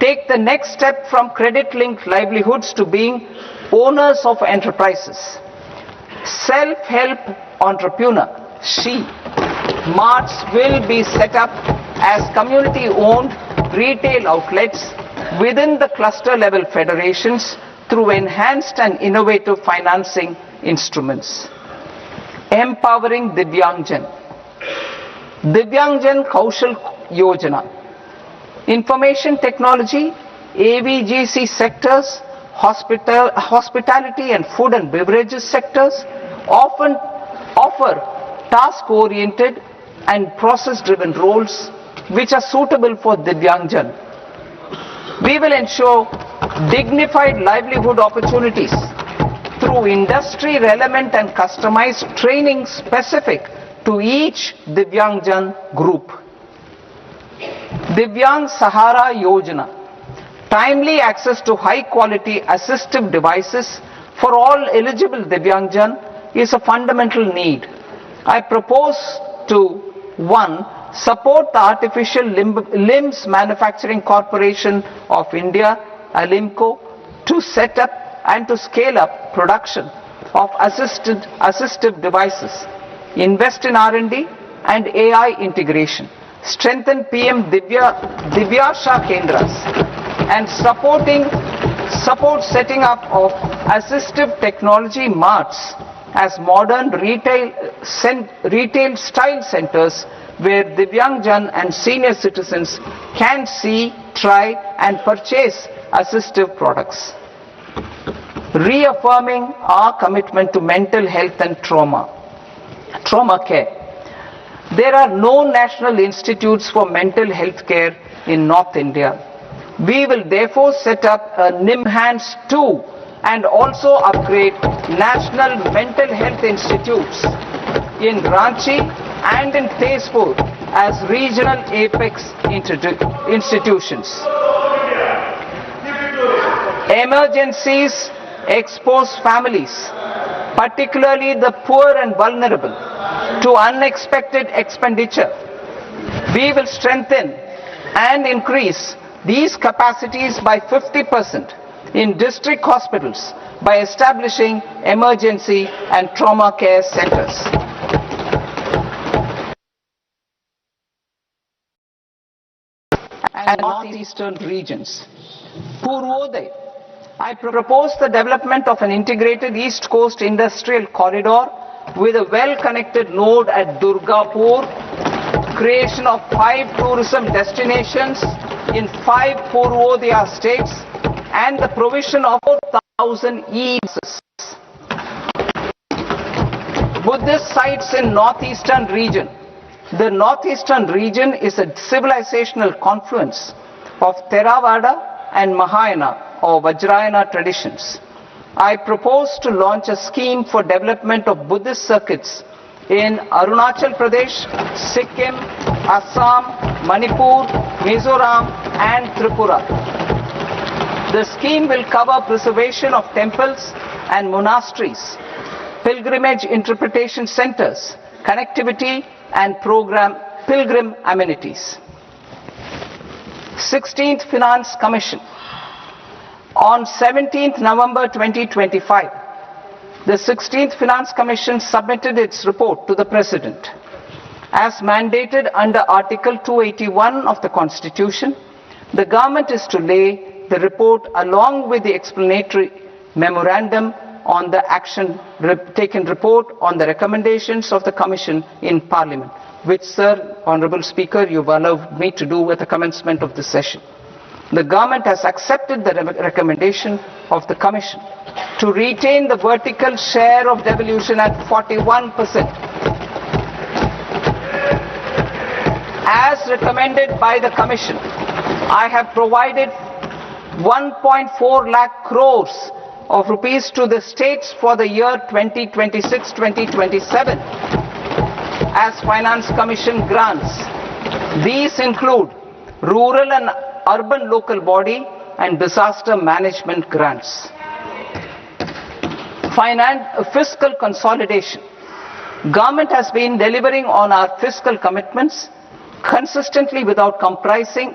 take the next step from credit-linked livelihoods to being owners of enterprises. Self-help entrepreneur, She Marts will be set up as community-owned retail outlets within the cluster-level federations through enhanced and innovative financing instruments. Empowering Divyangjan. Divyangjan Kaushal Yojana. Information technology, AVGC sectors, hospitality and food and beverages sectors often offer task-oriented and process-driven roles which are suitable for Divyangjan. We will ensure dignified livelihood opportunities through industry-relevant and customized training specific to each Divyangjan group. Divyang Sahara Yojana. Timely access to high-quality assistive devices for all eligible Divyangjan is a fundamental need. I propose to 1. Support the Artificial Limbs Manufacturing Corporation of India, ALIMCO, to set up and to scale up production of assistive devices, invest in R&D and AI integration, strengthen PM Divyasha Kendras, and support setting up of assistive technology marts as modern retail style centers where Divyangjan and senior citizens can see, try and purchase assistive products. Reaffirming our commitment to mental health and trauma care. There are no national institutes for mental health care in North India. We will therefore set up a NIMHANS 2 and also upgrade national mental health institutes in Ranchi and in Tezpur as regional apex institutions. Emergencies expose families, particularly the poor and vulnerable, to unexpected expenditure. We will strengthen and increase these capacities by 50% in district hospitals by establishing emergency and trauma care centers. And northeastern regions. Purvodaya. I propose the development of an integrated East Coast industrial corridor with a well-connected node at Durgapur, creation of 5 tourism destinations in 5 Purvodaya states, and the provision of 4,000 e-buses. Buddhist sites in northeastern region. The northeastern region is a civilizational confluence of Theravada and Mahayana or Vajrayana traditions. I propose to launch a scheme for development of Buddhist circuits in Arunachal Pradesh, Sikkim, Assam, Manipur, Mizoram and Tripura. The scheme will cover preservation of temples and monasteries, pilgrimage interpretation centers, connectivity and pilgrim amenities. 16th Finance Commission. On 17th November 2025, the 16th Finance Commission submitted its report to the President. As mandated under Article 281 of the Constitution, the government is to lay the report along with the explanatory memorandum on the action taken report on the recommendations of the Commission in Parliament, which, Sir, Honourable Speaker, you've allowed me to do at the commencement of this session. The government has accepted the recommendation of the Commission to retain the vertical share of devolution at 41%. As recommended by the Commission, I have provided 1.4 lakh crores of rupees to the states for the year 2026-2027 as Finance Commission grants. These include rural and urban local body and disaster management grants. Fiscal consolidation. Government has been delivering on our fiscal commitments consistently without compromising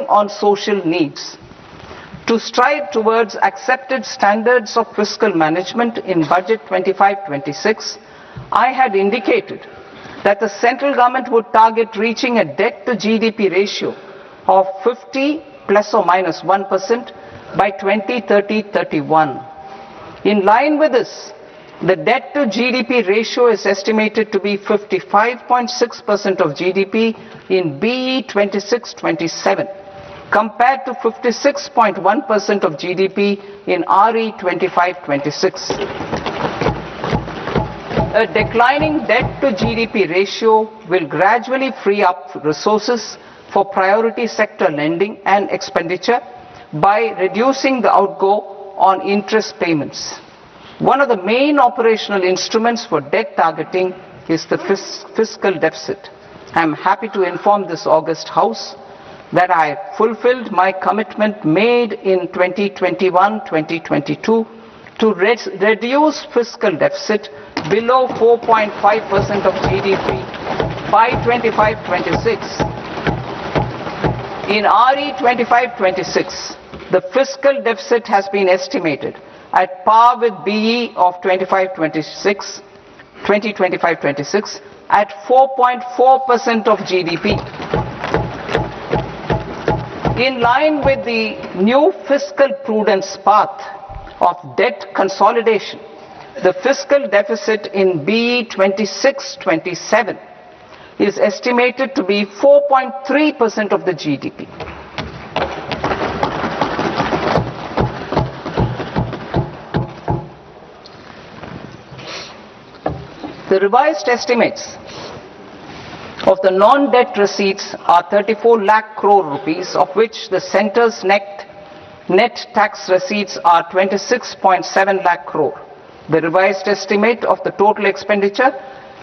on social needs. To strive towards accepted standards of fiscal management in Budget 25-26, I had indicated that the central government would target reaching a debt to GDP ratio of 50 plus or minus 1% by 2030-31. In line with this, the debt to GDP ratio is estimated to be 55.6% of GDP in BE 26-27. compared to 56.1% of GDP in RE 25-26. A declining debt to GDP ratio will gradually free up resources for priority sector lending and expenditure by reducing the outgo on interest payments. One of the main operational instruments for debt targeting is the fiscal deficit. I am happy to inform this august House that I have fulfilled my commitment made in 2021-2022 to reduce fiscal deficit below 4.5% of GDP by 25-26. In RE 25-26, the fiscal deficit has been estimated at par with BE of 2025-26 at 4.4% of GDP. In line with the new fiscal prudence path of debt consolidation, the fiscal deficit in BE 26-27 is estimated to be 4.3% of the GDP. The revised estimates of the non-debt receipts are 34 lakh crore rupees, of which the centre's net tax receipts are 26.7 lakh crore. The revised estimate of the total expenditure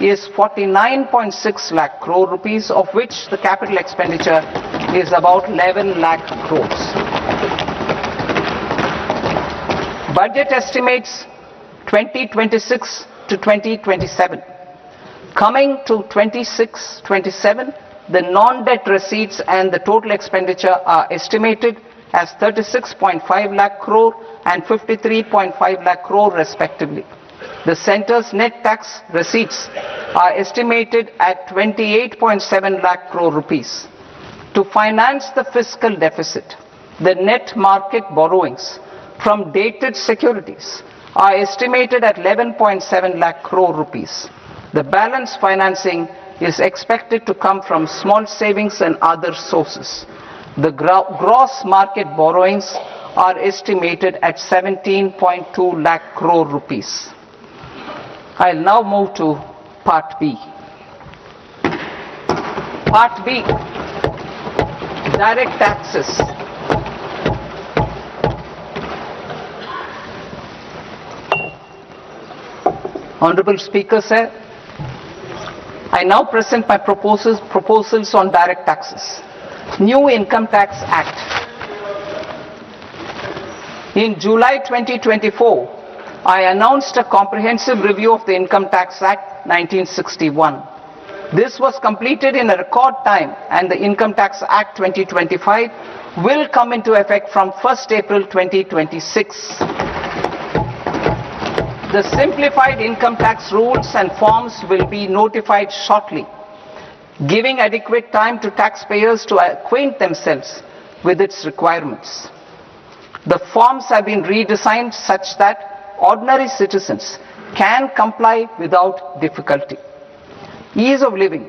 is 49.6 lakh crore rupees, of which the capital expenditure is about 11 lakh crores. Budget estimates 2026 to 2027. Coming to 26-27, the non-debt receipts and the total expenditure are estimated as 36.5 lakh crore and 53.5 lakh crore respectively. The centre's net tax receipts are estimated at 28.7 lakh crore rupees. To finance the fiscal deficit, the net market borrowings from dated securities are estimated at 11.7 lakh crore rupees. The balance financing is expected to come from small savings and other sources. The gross market borrowings are estimated at 17.2 lakh crore rupees. I'll now move to Part B. Part B, direct taxes. Honorable Speaker, sir, I now present my proposals on direct taxes. New Income Tax Act. In July 2024, I announced a comprehensive review of the Income Tax Act 1961. This was completed in a record time, and the Income Tax Act 2025 will come into effect from 1st April 2026. The simplified income tax rules and forms will be notified shortly, giving adequate time to taxpayers to acquaint themselves with its requirements. The forms have been redesigned such that ordinary citizens can comply without difficulty. Ease of living.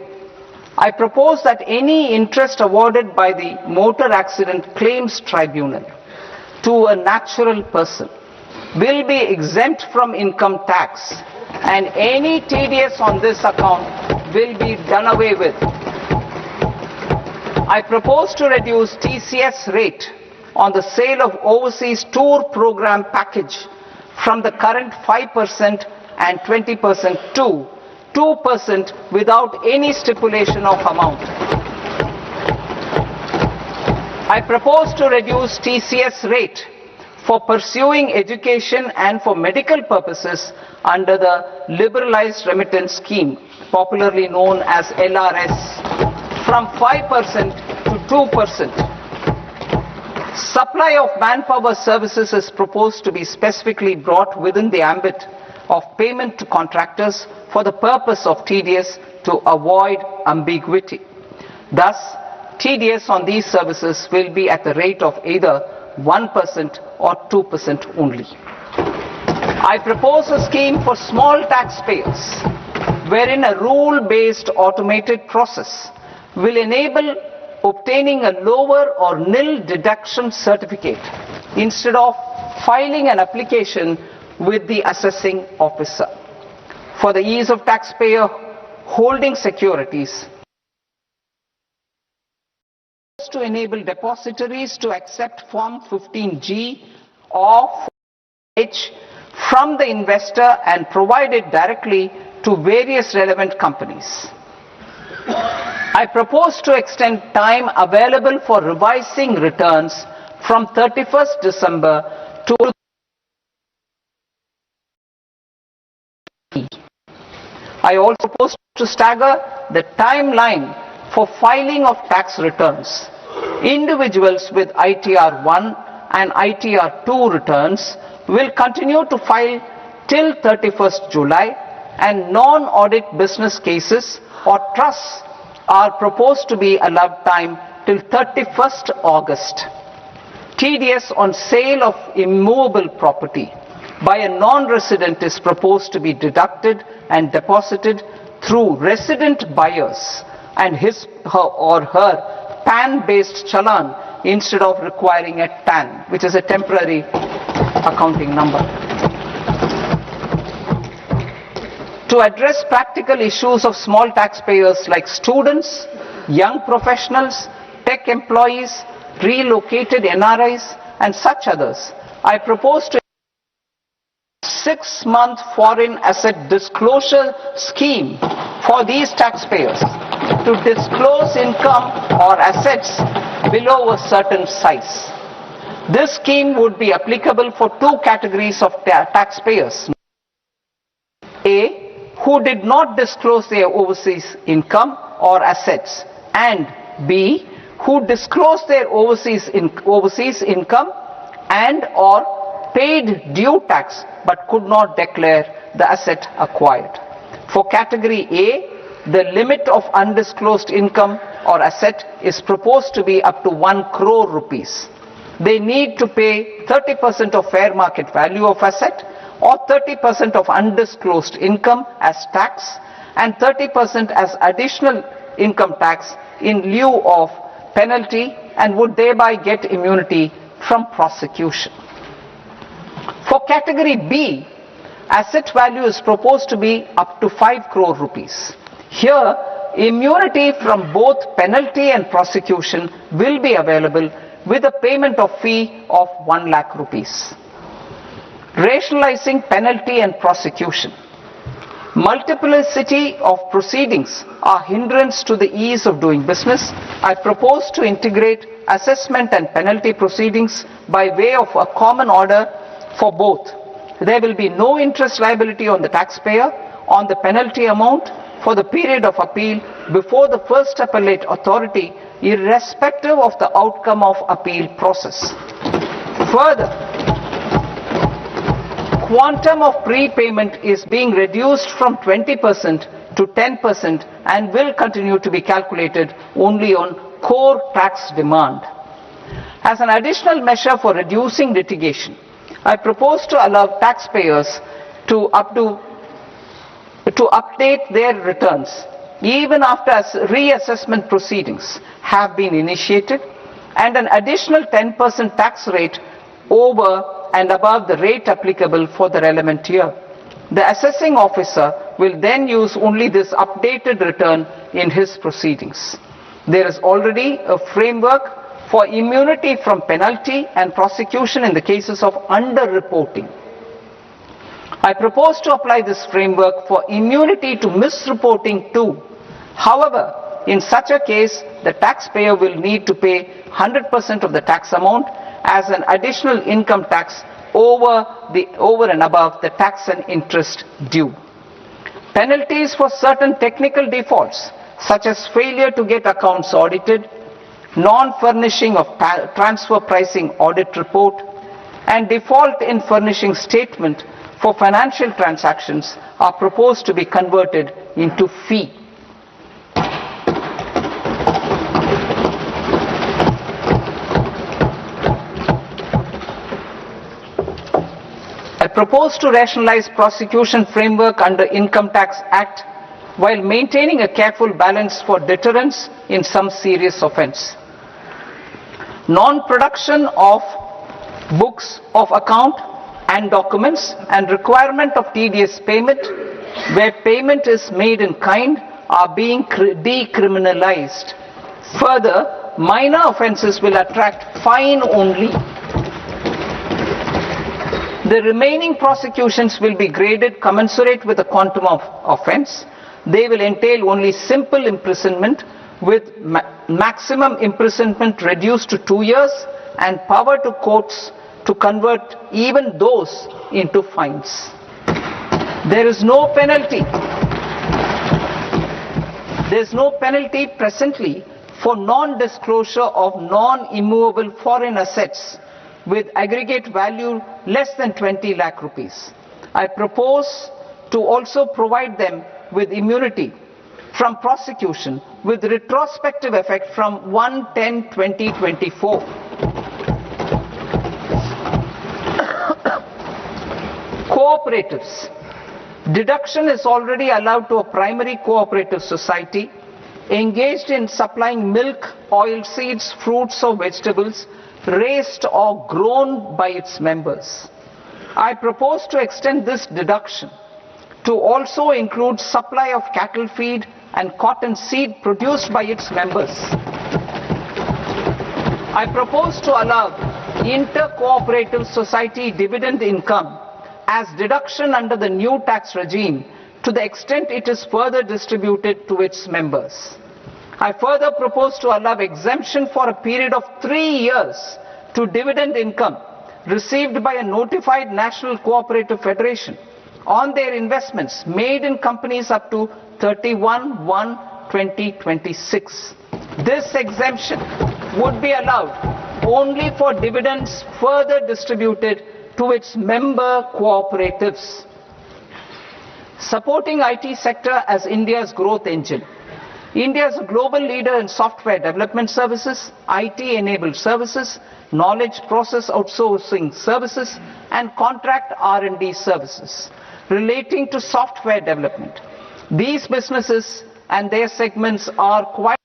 I propose that any interest awarded by the Motor Accident Claims Tribunal to a natural person will be exempt from income tax, and any TDS on this account will be done away with. I propose to reduce TCS rate on the sale of overseas tour program package from the current 5% and 20% to 2% without any stipulation of amount. I propose to reduce TCS rate for pursuing education and for medical purposes under the Liberalized Remittance Scheme, popularly known as LRS, from 5% to 2%. Supply of manpower services is proposed to be specifically brought within the ambit of payment to contractors for the purpose of TDS to avoid ambiguity. Thus, TDS on these services will be at the rate of either 1% or 2% only. I propose a scheme for small taxpayers wherein a rule-based automated process will enable obtaining a lower or nil deduction certificate instead of filing an application with the assessing officer. For the ease of taxpayer holding securities, to enable depositories to accept Form 15G or H from the investor and provide it directly to various relevant companies. I propose to extend time available for revising returns from 31st December to I also propose to stagger the timeline for filing of tax returns. Individuals with ITR 1 and ITR 2 returns will continue to file till 31st July, and non-audit business cases or trusts are proposed to be allowed time till 31st August. TDS on sale of immovable property by a non-resident is proposed to be deducted and deposited through resident buyers and his or her PAN-based challan instead of requiring a TAN, which is a temporary accounting number. To address practical issues of small taxpayers like students, young professionals, tech employees, relocated NRIs, and such others, I propose to 6-month foreign asset disclosure scheme for these taxpayers to disclose income or assets below a certain size. This scheme would be applicable for two categories of taxpayers. A, who did not disclose their overseas income or assets, and B, who disclosed their overseas income and or paid due tax but could not declare the asset acquired. For category A, the limit of undisclosed income or asset is proposed to be up to 1 crore rupees. They need to pay 30% of fair market value of asset or 30% of undisclosed income as tax and 30% as additional income tax in lieu of penalty, and would thereby get immunity from prosecution. For category B, asset value is proposed to be up to 5 crore rupees. Here, immunity from both penalty and prosecution will be available with a payment of fee of 1 lakh rupees. Rationalizing penalty and prosecution. Multiplicity of proceedings are hindrance to the ease of doing business. I propose to integrate assessment and penalty proceedings by way of a common order for both. There will be no interest liability on the taxpayer on the penalty amount for the period of appeal before the first appellate authority, irrespective of the outcome of appeal process. Further, quantum of prepayment is being reduced from 20% to 10% and will continue to be calculated only on core tax demand. As an additional measure for reducing litigation, I propose to allow taxpayers to update their returns even after reassessment proceedings have been initiated, and an additional 10% tax rate over and above the rate applicable for the relevant year. The assessing officer will then use only this updated return in his proceedings. There is already a framework for immunity from penalty and prosecution in the cases of underreporting. I propose to apply this framework for immunity to misreporting too. However, in such a case, the taxpayer will need to pay 100% of the tax amount as an additional income tax over and above the tax and interest due. Penalties for certain technical defaults, such as failure to get accounts audited, non-furnishing of transfer pricing audit report, and default in furnishing statement for financial transactions are proposed to be converted into fee. I propose to rationalize prosecution framework under Income Tax Act while maintaining a careful balance for deterrence in some serious offence. Non-production of books of account and documents and requirement of tedious payment where payment is made in kind are being decriminalized. Further, minor offences will attract fine only. The remaining prosecutions will be graded commensurate with the quantum of offence. They will entail only simple imprisonment with maximum imprisonment reduced to 2 years and power to courts to convert even those into fines. There is no penalty. There is no penalty presently for non-disclosure of non-immovable foreign assets with aggregate value less than 20 lakh rupees. I propose to also provide them with immunity from prosecution with retrospective effect from 1/10/2024. Cooperatives. Deduction is already allowed to a primary cooperative society engaged in supplying milk, oilseeds, fruits or vegetables raised or grown by its members. I propose to extend this deduction to also include supply of cattle feed and cotton seed produced by its members. I propose to allow inter-cooperative society dividend income as deduction under the new tax regime to the extent it is further distributed to its members. I further propose to allow exemption for a period of 3 years to dividend income received by a notified national cooperative federation on their investments made in companies up to 31/1/2026. This exemption would be allowed only for dividends further distributed to its member cooperatives. Supporting IT sector as India's growth engine. India is a global leader in software development services, IT-enabled services, knowledge process outsourcing services, and contract R&D services relating to software development. These businesses and their segments are quite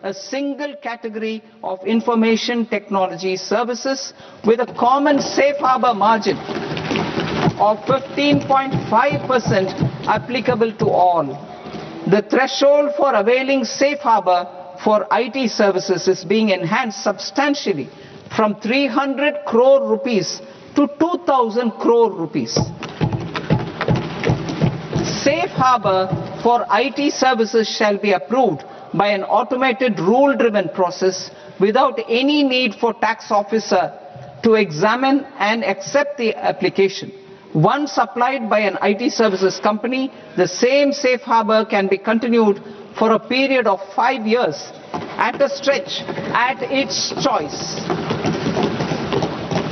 a single category of information technology services with a common safe harbor margin of 15.5% applicable to all. The threshold for availing safe harbor for IT services is being enhanced substantially from 300 crore rupees to 2,000 crore rupees. Safe harbor for IT services shall be approved by an automated rule-driven process without any need for tax officer to examine and accept the application. Once applied by an IT services company, the same safe harbor can be continued for a period of 5 years at a stretch at its choice.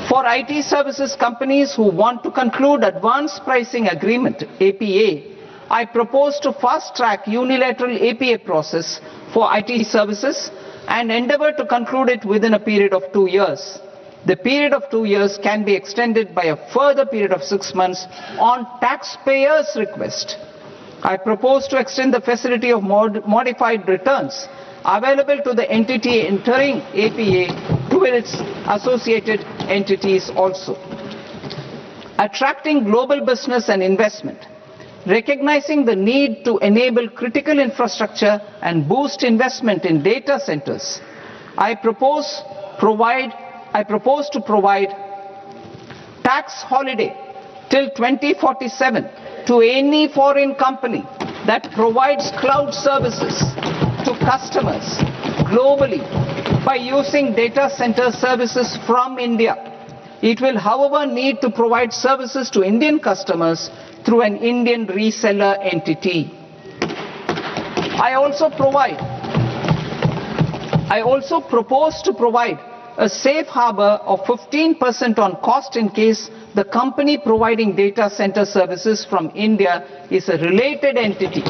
For IT services companies who want to conclude advanced pricing agreement, APA, I propose to fast-track unilateral APA process for IT services and endeavor to conclude it within a period of 2 years. The period of 2 years can be extended by a further period of 6 months on taxpayers' request. I propose to extend the facility of modified returns available to the entity entering APA to its associated entities also. Attracting global business and investment. Recognizing the need to enable critical infrastructure and boost investment in data centers, I propose to provide tax holiday till 2047 to any foreign company that provides cloud services to customers globally by using data center services from India. It will, however, need to provide services to Indian customers through an Indian reseller entity. I also propose to provide a safe harbor of 15% on cost in case the company providing data center services from India is a related entity.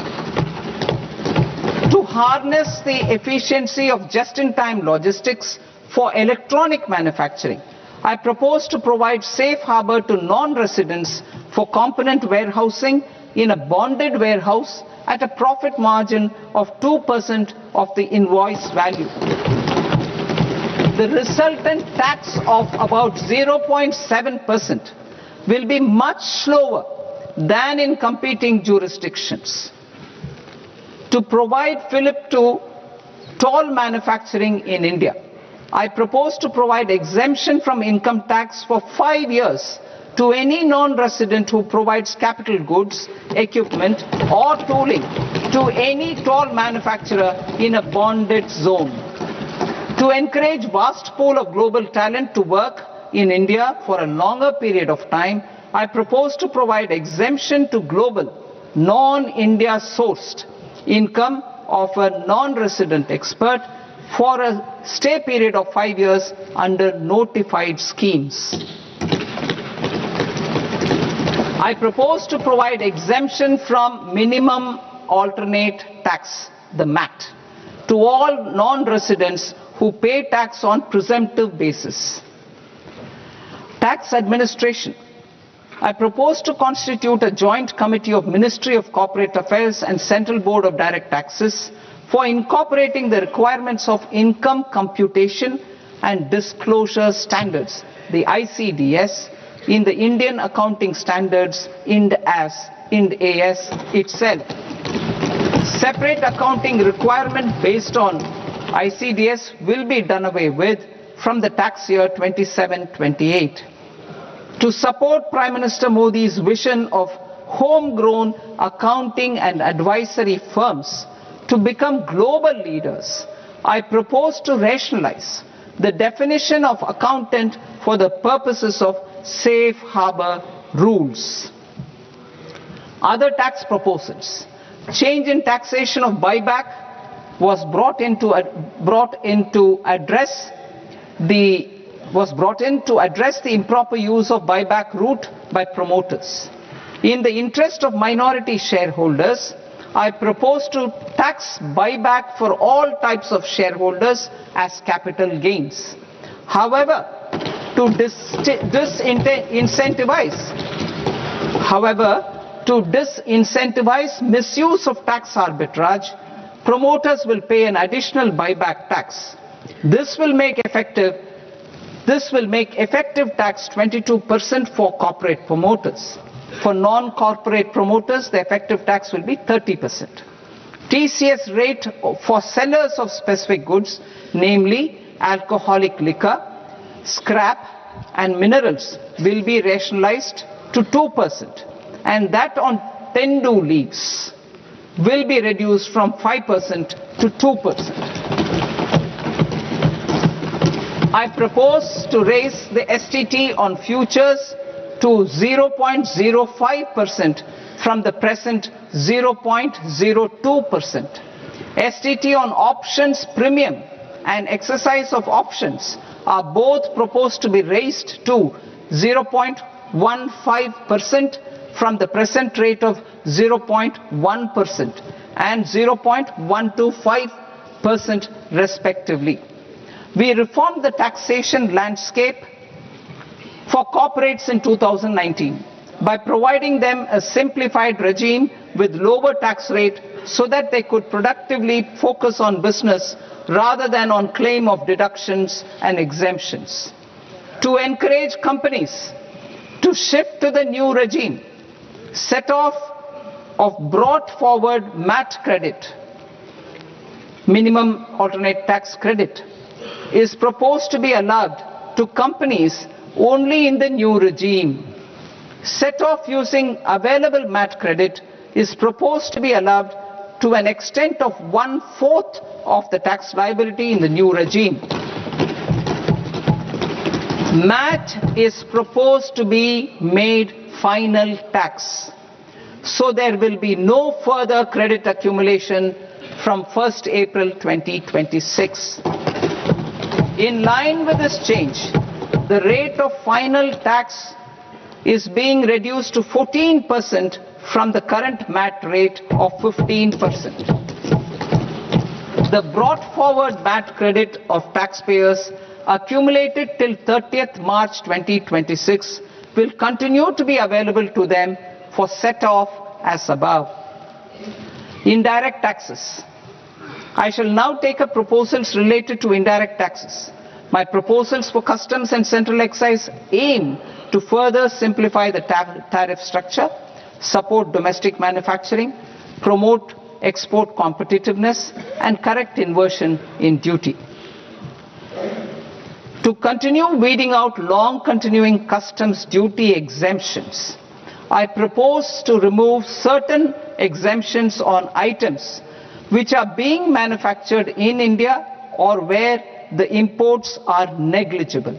To harness the efficiency of just-in-time logistics for electronic manufacturing, I propose to provide safe harbor to non-residents for component warehousing in a bonded warehouse at a profit margin of 2% of the invoice value. The resultant tax of about 0.7% will be much lower than in competing jurisdictions. To provide fillip to toll manufacturing in India, I propose to provide exemption from income tax for 5 years to any non-resident who provides capital goods, equipment or tooling to any toll manufacturer in a bonded zone. To encourage vast pool of global talent to work in India for a longer period of time, I propose to provide exemption to global, non-India sourced income of a non-resident expert for a stay period of 5 years under notified schemes. I propose to provide exemption from minimum alternate tax, the MAT, to all non-residents who pay tax on presumptive basis. Tax administration. I propose to constitute a joint committee of Ministry of Corporate Affairs and Central Board of Direct Taxes for incorporating the requirements of income computation and disclosure standards, the ICDS, in the Indian Accounting Standards, Ind AS itself. Separate accounting requirement based on ICDS will be done away with from the tax year 27-28. To support Prime Minister Modi's vision of homegrown accounting and advisory firms to become global leaders, I propose to rationalize the definition of accountant for the purposes of safe harbor rules. Other tax proposals. Change in taxation of buyback was brought in to address the improper use of buyback route by promoters. In the interest of minority shareholders, I propose to tax buyback for all types of shareholders as capital gains. However, to disincentivize misuse of tax arbitrage, promoters will pay an additional buyback tax. This will make effective This will make effective tax 22% for corporate promoters. For non-corporate promoters, the effective tax will be 30%. TCS rate for sellers of specific goods, namely alcoholic liquor, scrap and minerals, will be rationalized to 2%, and that on tendu leaves will be reduced from 5% to 2%. I propose to raise the STT on futures to 0.05% from the present 0.02%. STT on options premium and exercise of options are both proposed to be raised to 0.15% from the present rate of 0.1% and 0.125% respectively. We reformed the taxation landscape for corporates in 2019 by providing them a simplified regime with lower tax rate so that they could productively focus on business rather than on claim of deductions and exemptions. To encourage companies to shift to the new regime, set off of brought forward MAT credit, minimum alternate tax credit, is proposed to be allowed to companies only in the new regime. Set off using available MAT credit is proposed to be allowed to an extent of 1/4 of the tax liability in the new regime. MAT is proposed to be made final tax, so there will be no further credit accumulation from 1st April 2026. In line with this change, the rate of final tax is being reduced to 14% from the current MAT rate of 15%. The brought forward MAT credit of taxpayers accumulated till 30th March 2026 will continue to be available to them for set off as above. Indirect taxes. I shall now take up proposals related to indirect taxes. My proposals for customs and central excise aim to further simplify the tariff structure, support domestic manufacturing, promote export competitiveness, and correct inversion in duty. To continue weeding out long continuing customs duty exemptions, I propose to remove certain exemptions on items which are being manufactured in India or where the imports are negligible.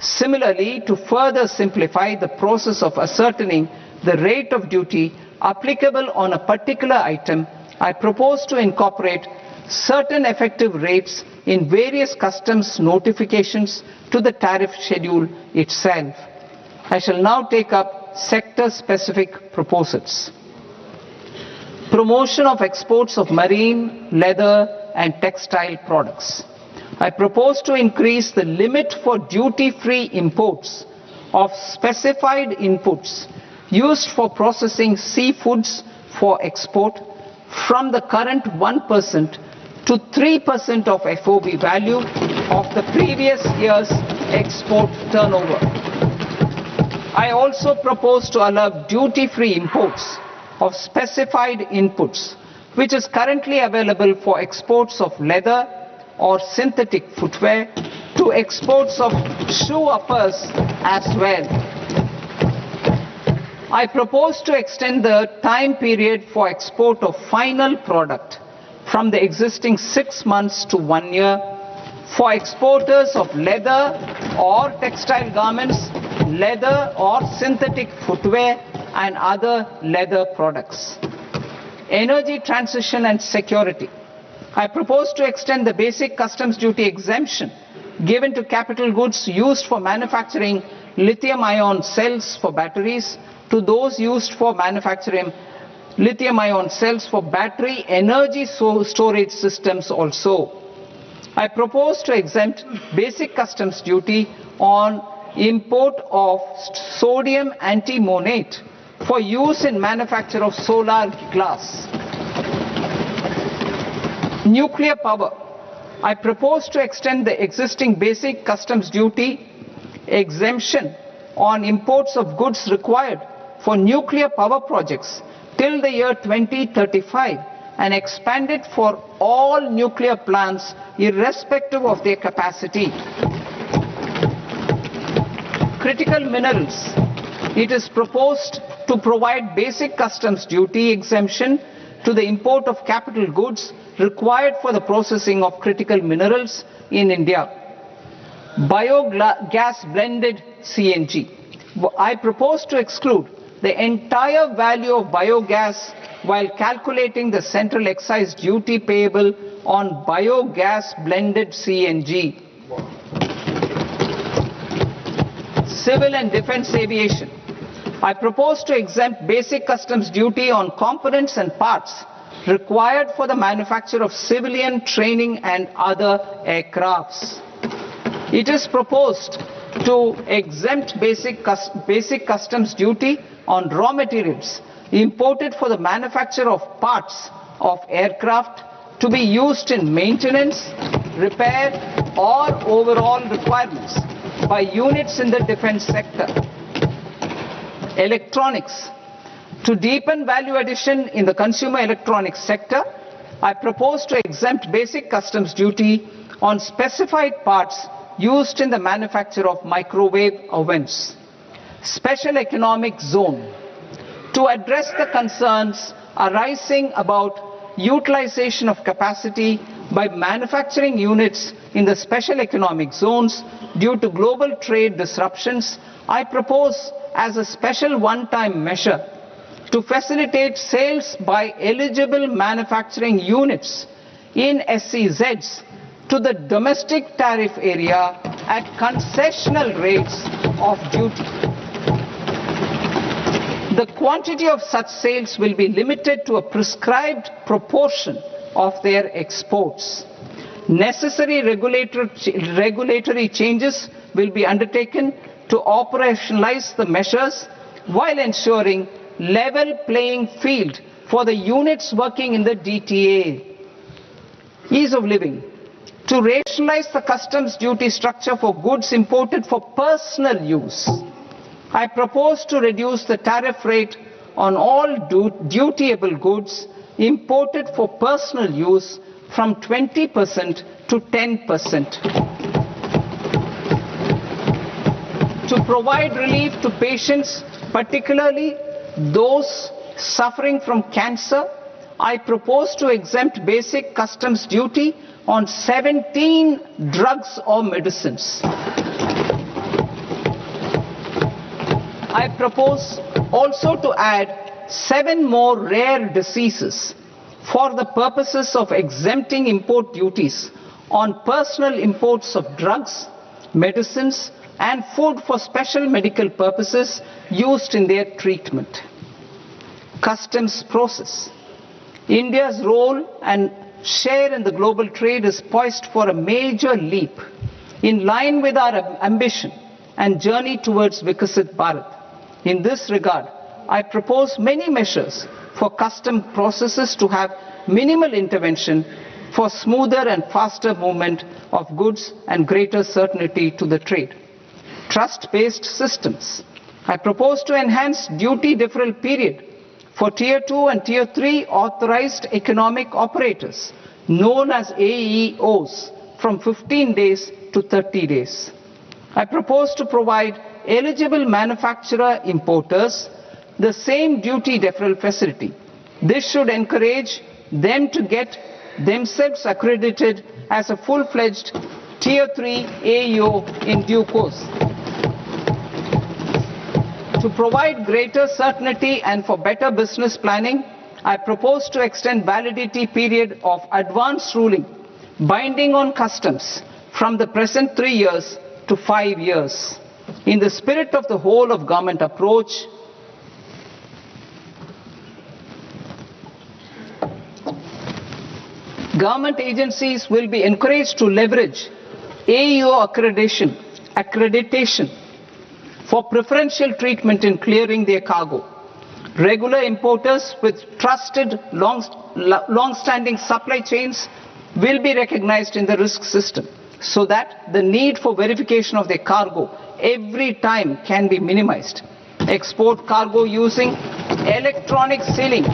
Similarly, to further simplify the process of ascertaining the rate of duty applicable on a particular item, I propose to incorporate certain effective rates in various customs notifications to the tariff schedule itself. I shall now take up sector-specific proposals. Promotion of exports of marine, leather and textile products. I propose to increase the limit for duty-free imports of specified inputs used for processing seafoods for export from the current 1% to 3% of FOB value of the previous year's export turnover. I also propose to allow duty-free imports of specified inputs, which is currently available for exports of leather or synthetic footwear, to exports of shoe uppers as well. I propose to extend the time period for export of final product from the existing 6 months to 1 year for exporters of leather or textile garments, leather or synthetic footwear and other leather products. Energy transition and security. I propose to extend the basic customs duty exemption given to capital goods used for manufacturing lithium-ion cells for batteries to those used for manufacturing lithium-ion cells for battery energy storage systems also. I propose to exempt basic customs duty on import of sodium antimonate for use in manufacture of solar glass. Nuclear power. I propose to extend the existing basic customs duty exemption on imports of goods required for nuclear power projects till the year 2035 and expand it for all nuclear plants irrespective of their capacity. Critical minerals. It is proposed to provide basic customs duty exemption to the import of capital goods required for the processing of critical minerals in India. Biogas blended CNG. I propose to exclude the entire value of biogas while calculating the central excise duty payable on biogas blended CNG. Civil and defense aviation. I propose to exempt basic customs duty on components and parts required for the manufacture of civilian training and other aircrafts. It is proposed to exempt basic customs duty on raw materials imported for the manufacture of parts of aircraft to be used in maintenance, repair or overall requirements by units in the defense sector. Electronics. To deepen value addition in the consumer electronics sector, I propose to exempt basic customs duty on specified parts used in the manufacture of microwave ovens. Special economic zone. To address the concerns arising about utilization of capacity by manufacturing units in the special economic zones due to global trade disruptions, I propose as a special one-time measure to facilitate sales by eligible manufacturing units in SEZs to the domestic tariff area at concessional rates of duty. The quantity of such sales will be limited to a prescribed proportion of their exports. Necessary regulatory changes will be undertaken to operationalize the measures while ensuring level playing field for the units working in the DTA. Ease of living. To rationalize the customs duty structure for goods imported for personal use, I propose to reduce the tariff rate on all dutiable goods imported for personal use from 20% to 10%. To provide relief to patients, particularly those suffering from cancer, I propose to exempt basic customs duty on 17 drugs or medicines. I propose also to add 7 more rare diseases for the purposes of exempting import duties on personal imports of drugs, medicines, and food for special medical purposes used in their treatment. Customs process. India's role and share in the global trade is poised for a major leap in line with our ambition and journey towards Vikasit Bharat. In this regard, I propose many measures for custom processes to have minimal intervention for smoother and faster movement of goods and greater certainty to the trade. Trust-based systems. I propose to enhance duty deferral period for Tier 2 and Tier 3 authorized economic operators, known as AEOs, from 15 days to 30 days. I propose to provide eligible manufacturer importers the same duty deferral facility. This should encourage them to get themselves accredited as a full-fledged Tier 3 AEO in due course. To provide greater certainty and for better business planning, I propose to extend validity period of advance ruling binding on customs from the present 3 years to 5 years. In the spirit of the whole of government approach, government agencies will be encouraged to leverage AEO accreditation for preferential treatment in clearing their cargo. Regular importers with trusted long-standing supply chains will be recognized in the risk system so that the need for verification of their cargo every time can be minimized. Export cargo using electronic sealing.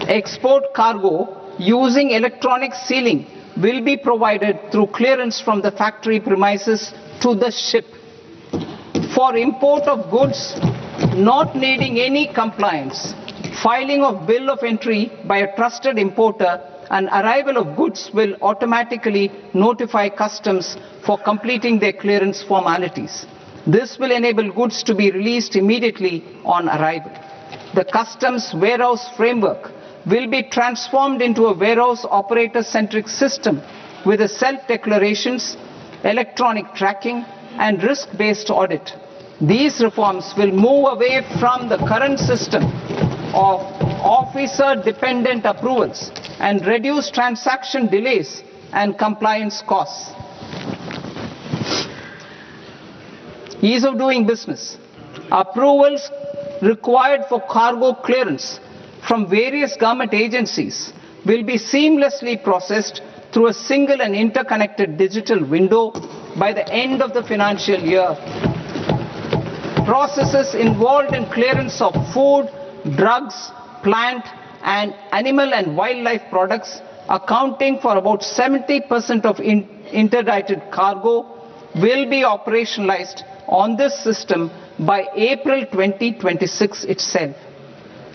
Export cargo using electronic sealing will be provided through clearance from the factory premises to the ship. For import of goods not needing any compliance, filing of bill of entry by a trusted importer and arrival of goods will automatically notify customs for completing their clearance formalities. This will enable goods to be released immediately on arrival. The customs warehouse framework will be transformed into a warehouse operator-centric system with a self-declarations, electronic tracking and risk-based audit. These reforms will move away from the current system of officer-dependent approvals and reduce transaction delays and compliance costs. Ease of doing business. Approvals required for cargo clearance from various government agencies will be seamlessly processed through a single and interconnected digital window by the end of the financial year. Processes involved in clearance of food, drugs, plant and animal and wildlife products accounting for about 70% of interdicted cargo will be operationalized on this system by April 2026 itself.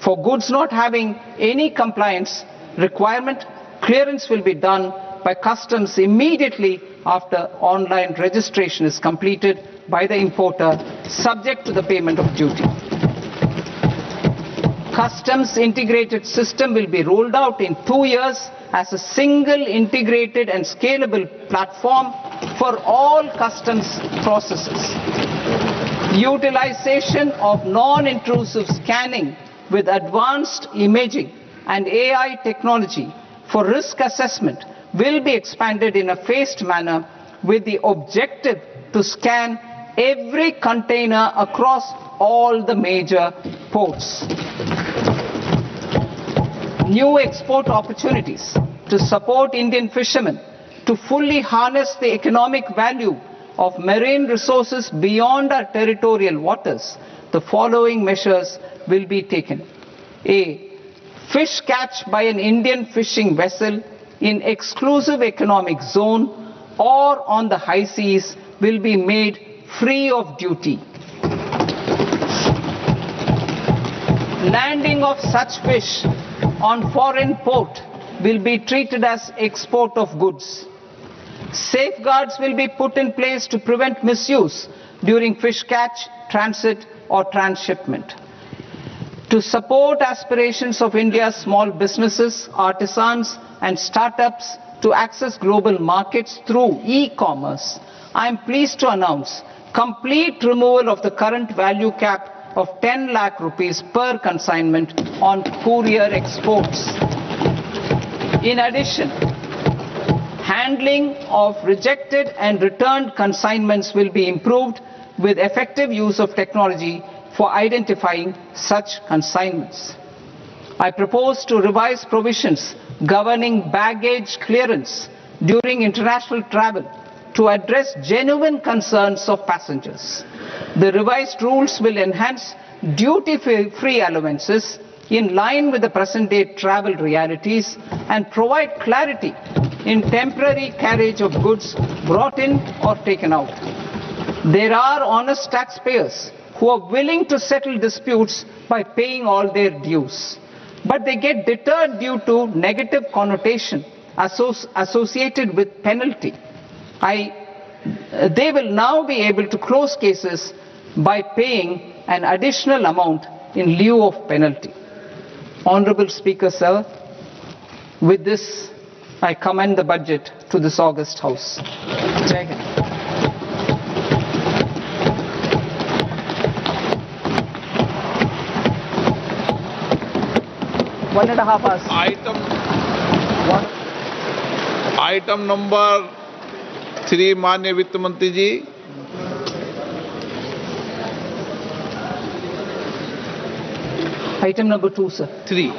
For goods not having any compliance requirement, clearance will be done by customs immediately after online registration is completed by the importer, subject to the payment of duty. Customs integrated system will be rolled out in 2 years as a single integrated and scalable platform for all customs processes. Utilization of non-intrusive scanning with advanced imaging and AI technology for risk assessment will be expanded in a phased manner with the objective to scan every container across all the major ports. New export opportunities to support Indian fishermen to fully harness the economic value of marine resources beyond our territorial waters. The following measures will be taken. A. Fish catch by an Indian fishing vessel in exclusive economic zone or on the high seas will be made free of duty. Landing of such fish on foreign port will be treated as export of goods. Safeguards will be put in place to prevent misuse during fish catch, transit or transshipment. To support aspirations of India's small businesses, artisans and startups to access global markets through e-commerce, I am pleased to announce complete removal of the current value cap of 10 lakh rupees per consignment on courier exports. In addition, handling of rejected and returned consignments will be improved with effective use of technology for identifying such consignments. I propose to revise provisions governing baggage clearance during international travel to address genuine concerns of passengers. The revised rules will enhance duty-free allowances in line with the present-day travel realities and provide clarity in temporary carriage of goods brought in or taken out. There are honest taxpayers who are willing to settle disputes by paying all their dues, but they get deterred due to negative connotation associated with penalty. They will now be able to close cases by paying an additional amount in lieu of penalty. Honorable Speaker, sir, with this I commend the budget to this august House. Jai Hind. One and a half hours. Item number 3 माननीय वित्त मंत्री जी। Item number 2, sir. 3।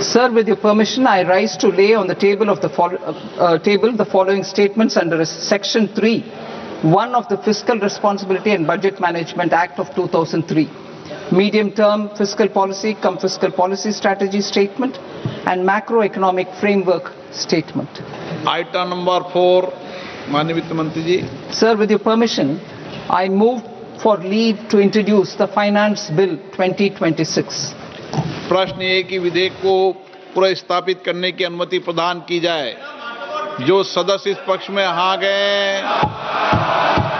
Sir, with your permission, I rise to lay on the table of the following statements under Section 3(1) of the Fiscal Responsibility and Budget Management Act of 2003. Medium-term fiscal policy, fiscal policy strategy statement, and macroeconomic framework statement. Item number 4, माननीय वित्त मंत्री जी। Sir, with your permission, I move for leave to introduce the Finance Bill 2026. प्रश्न ये कि विधेयक को पुनर्स्थापित करने की अनुमति प्रदान की जाए। जो सदस्य इस पक्ष में हाँ गए,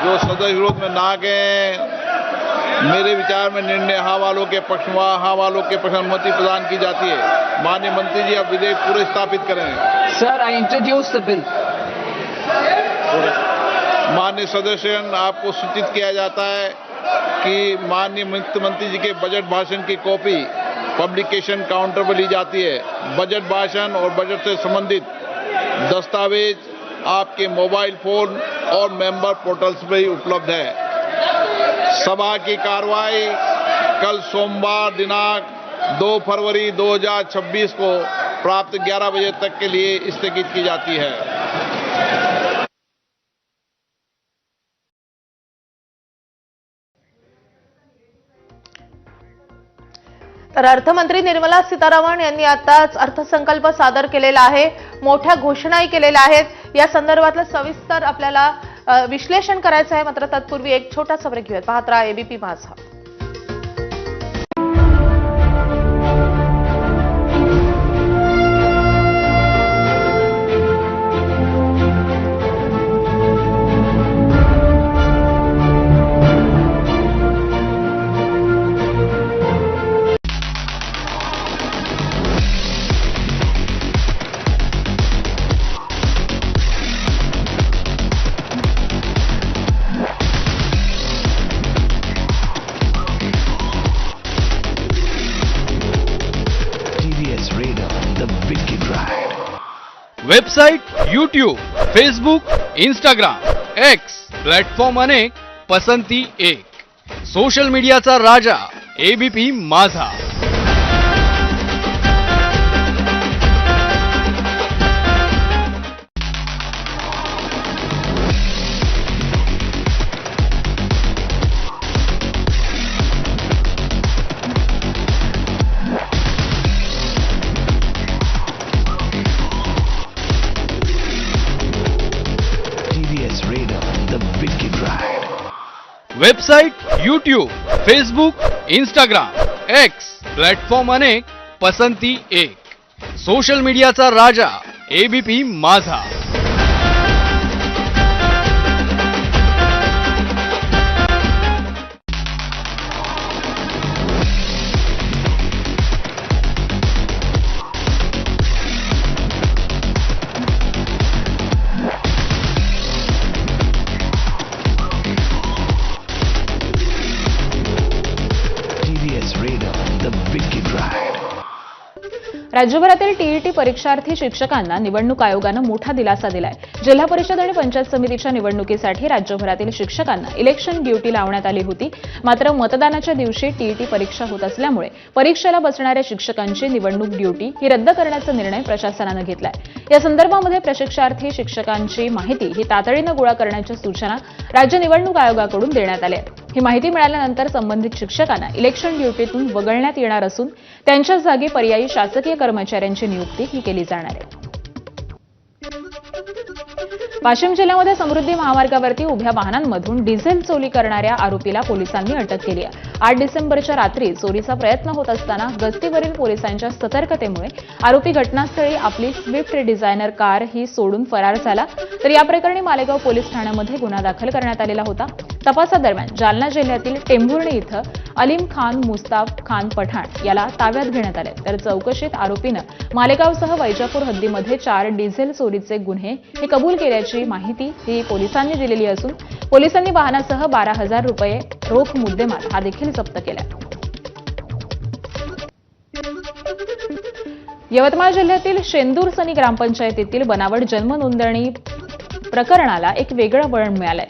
जो सदस्य विरोध में ना गए, मेरे विचार में निर्णय हाँ वालों के पक्ष में, हाँ वालों के पक्ष में अनुमति प्रदान की जाती है। माननीय मंत्री जी, अब विधेयक पुनर्स्थापित करें। Sir, I introduce the bill. माननीय सदस्यगण, आपको सूचित किया जाता है कि माननीय वित्त मंत्री जी के बजट भाषण की कॉपी पब्लिकेशन काउंटर पर ली जाती है। बजट भाषण और बजट से संबंधित दस्तावेज आपके मोबाइल फोन और मेंबर पोर्टल्स पर ही उपलब्ध है। सभा की कार्रवाई कल सोमवार दिनांक 2 फरवरी 2026 को प्राप्त 11 बजे तक के लिए स्थगित की जाती है। तर अर्थमंत्री निर्मला सीतारामन यांनी आताच अर्थसंकल्प सादर केलेला आहे, मोठ्या घोषणाही केलेल्या आहेत। या संदर्भातलं सविस्तर आपल्याला विश्लेषण करायचं आहे, मात्र तत्पूर्वी एक छोटासा ब्रेक घेऊयात। पाहत राहा एबीपी माझा। Website, YouTube, Facebook, Instagram, x platform अनेक, पसंती एक। सोशल मीडियाचा राजा एबीपी माझा। Website, YouTube, Facebook, Instagram, x platform अनेक, पसंती एक। सोशल मीडियाचा राजा एबीपी माझा। राज्यभरातील टीईटी परीक्षार्थी शिक्षकांना निवडणूक आयोगानं मोठा दिलासा दिलाय। जिल्हा परिषद आणि पंचायत समितीच्या निवडणुकीसाठी राज्यभरातील शिक्षकांना इलेक्शन ड्युटी लावण्यात आली होती, मात्र मतदानाच्या दिवशी टीईटी परीक्षा होत असल्यामुळे परीक्षेला बसणाऱ्या शिक्षकांची निवडणूक ड्युटी ही रद्द करण्याचा निर्णय प्रशासनानं घेतलाय। या संदर्भामध्ये प्रशिक्षणार्थी शिक्षकांची माहिती ही तातडीनं गोळा करण्याच्या सूचना राज्य निवडणूक आयोगाकडून देण्यात आल्या आहेत। ही माहिती मिळाल्यानंतर संबंधित शिक्षकांना इलेक्शन ड्युटीतून वगळण्यात येणार असून त्यांच्या जागी पर्यायी शासकीय कर्मचाऱ्यांची नियुक्ती ही केली जाणार आहे। वाशिम जिल्ह्यामध्ये समृद्धी महामार्गावरती उभ्या वाहनांमधून डिझेल चोरी करणाऱ्या आरोपीला पोलिसांनी अटक केली आहे। 8 डिसेंबरच्या रात्री चोरीचा प्रयत्न होत असताना गस्तीवरील पोलिसांच्या सतर्कतेमुळे आरोपी घटनास्थळी आपली स्विफ्ट डिझायनर कार ही सोडून फरार झाला। तर या प्रकरणी मालेगाव पोलीस ठाण्यामध्ये गुन्हा दाखल करण्यात आलेला होता। तपासादरम्यान जालना जिल्ह्यातील टेंभुर्णी इथं अलीम खान मुस्ताफ खान पठाण याला ताब्यात घेण्यात आले। तर चौकशीत आरोपीनं मालेगावसह वैजापूर हद्दीमध्ये 4 डिझेल चोरीचे गुन्हे हे कबूल केल्याची माहिती ही पोलिसांनी दिलेली असून पोलिसांनी वाहनासह 12,000 रुपये रोख मुद्देमाल हा देखील जप्त केला। यवतमाळ जिल्ह्यातील शेंदूरसनी ग्रामपंचायतीतील बनावट जन्म नोंदणी प्रकरणाला एक वेगळं वळण मिळालंय।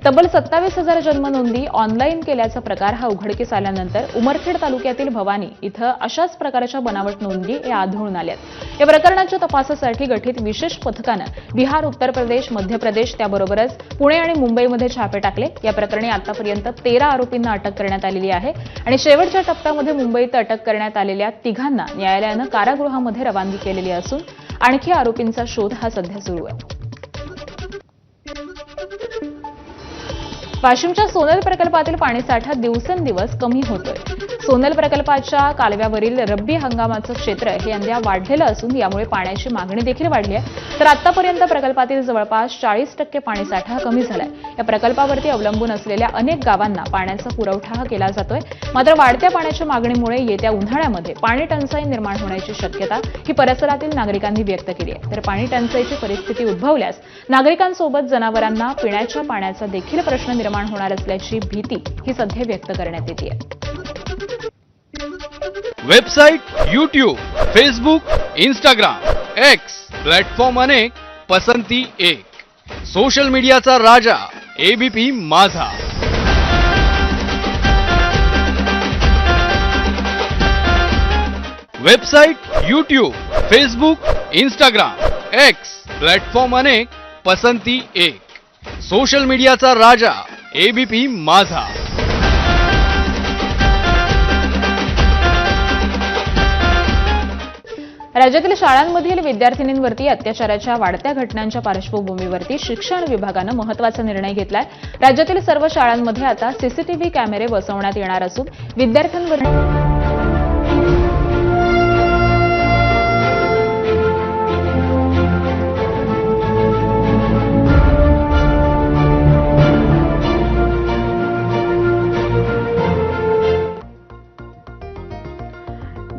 तब्बल 27,000 जन्म नोंदी ऑनलाईन केल्याचा प्रकार हा उघडकीस आल्यानंतर उमरखेड तालुक्यातील भवानी इथं अशाच प्रकारच्या बनावट नोंदी या आढळून आल्यात। या प्रकरणाच्या तपासासाठी गठीत विशेष पथकानं बिहार, उत्तर प्रदेश, मध्य प्रदेश त्याबरोबरच पुणे आणि मुंबईमध्ये छापे टाकले। या प्रकरणी आतापर्यंत 13 आरोपींना अटक करण्यात आलेली आहे आणि शेवटच्या टप्प्यामध्ये मुंबईत अटक करण्यात आलेल्या तिघांना न्यायालयानं कारागृहामध्ये रवानगी केलेली असून आणखी आरोपींचा शोध हा सध्या सुरू आहे। वाशिमच्या सोनल प्रकल्पातील पाणीसाठा दिवसेंदिवस कमी होतोय। सोनल प्रकल्पाच्या कालव्यावरील रब्बी हंगामाचं क्षेत्र हे यंदा वाढलेलं असून यामुळे पाण्याची मागणी देखील वाढली आहे। तर आतापर्यंत प्रकल्पातील जवळपास 40% पाणीसाठा कमी झालाय। या प्रकल्पावरती अवलंबून असलेल्या अनेक गावांना पाण्याचा पुरवठा केला जातोय। मात्र वाढत्या पाण्याच्या मागणीमुळे येत्या उन्हाळ्यामध्ये पाणी टंचाई निर्माण होण्याची शक्यता ही परिसरातील नागरिकांनी व्यक्त केली आहे। तर पाणी टंचाईची परिस्थिती उद्भवल्यास नागरिकांसोबत जनावरांना पिण्याच्या पाण्याचा देखील प्रश्न निर्माण होणार असल्याची भीती ही सध्या व्यक्त करण्यात येते। Website, YouTube, Facebook, Instagram, x platform अनेक, पसंती एक। सोशल मीडियाचा राजा एबीपी माझा। Website, YouTube, Facebook, Instagram, x platform अनेक, पसंती एक। सोशल मीडियाचा राजा एबीपी माझा। राज्यातील शाळांमधील विद्यार्थिनींवरती अत्याचाराच्या वाढत्या घटनांच्या पार्श्वभूमीवरती शिक्षण विभागानं महत्त्वाचा निर्णय घेतलाय। राज्यातील सर्व शाळांमध्ये आता सीसीटीव्ही कॅमेरे बसवण्यात येणार असून विद्यार्थ्यांवर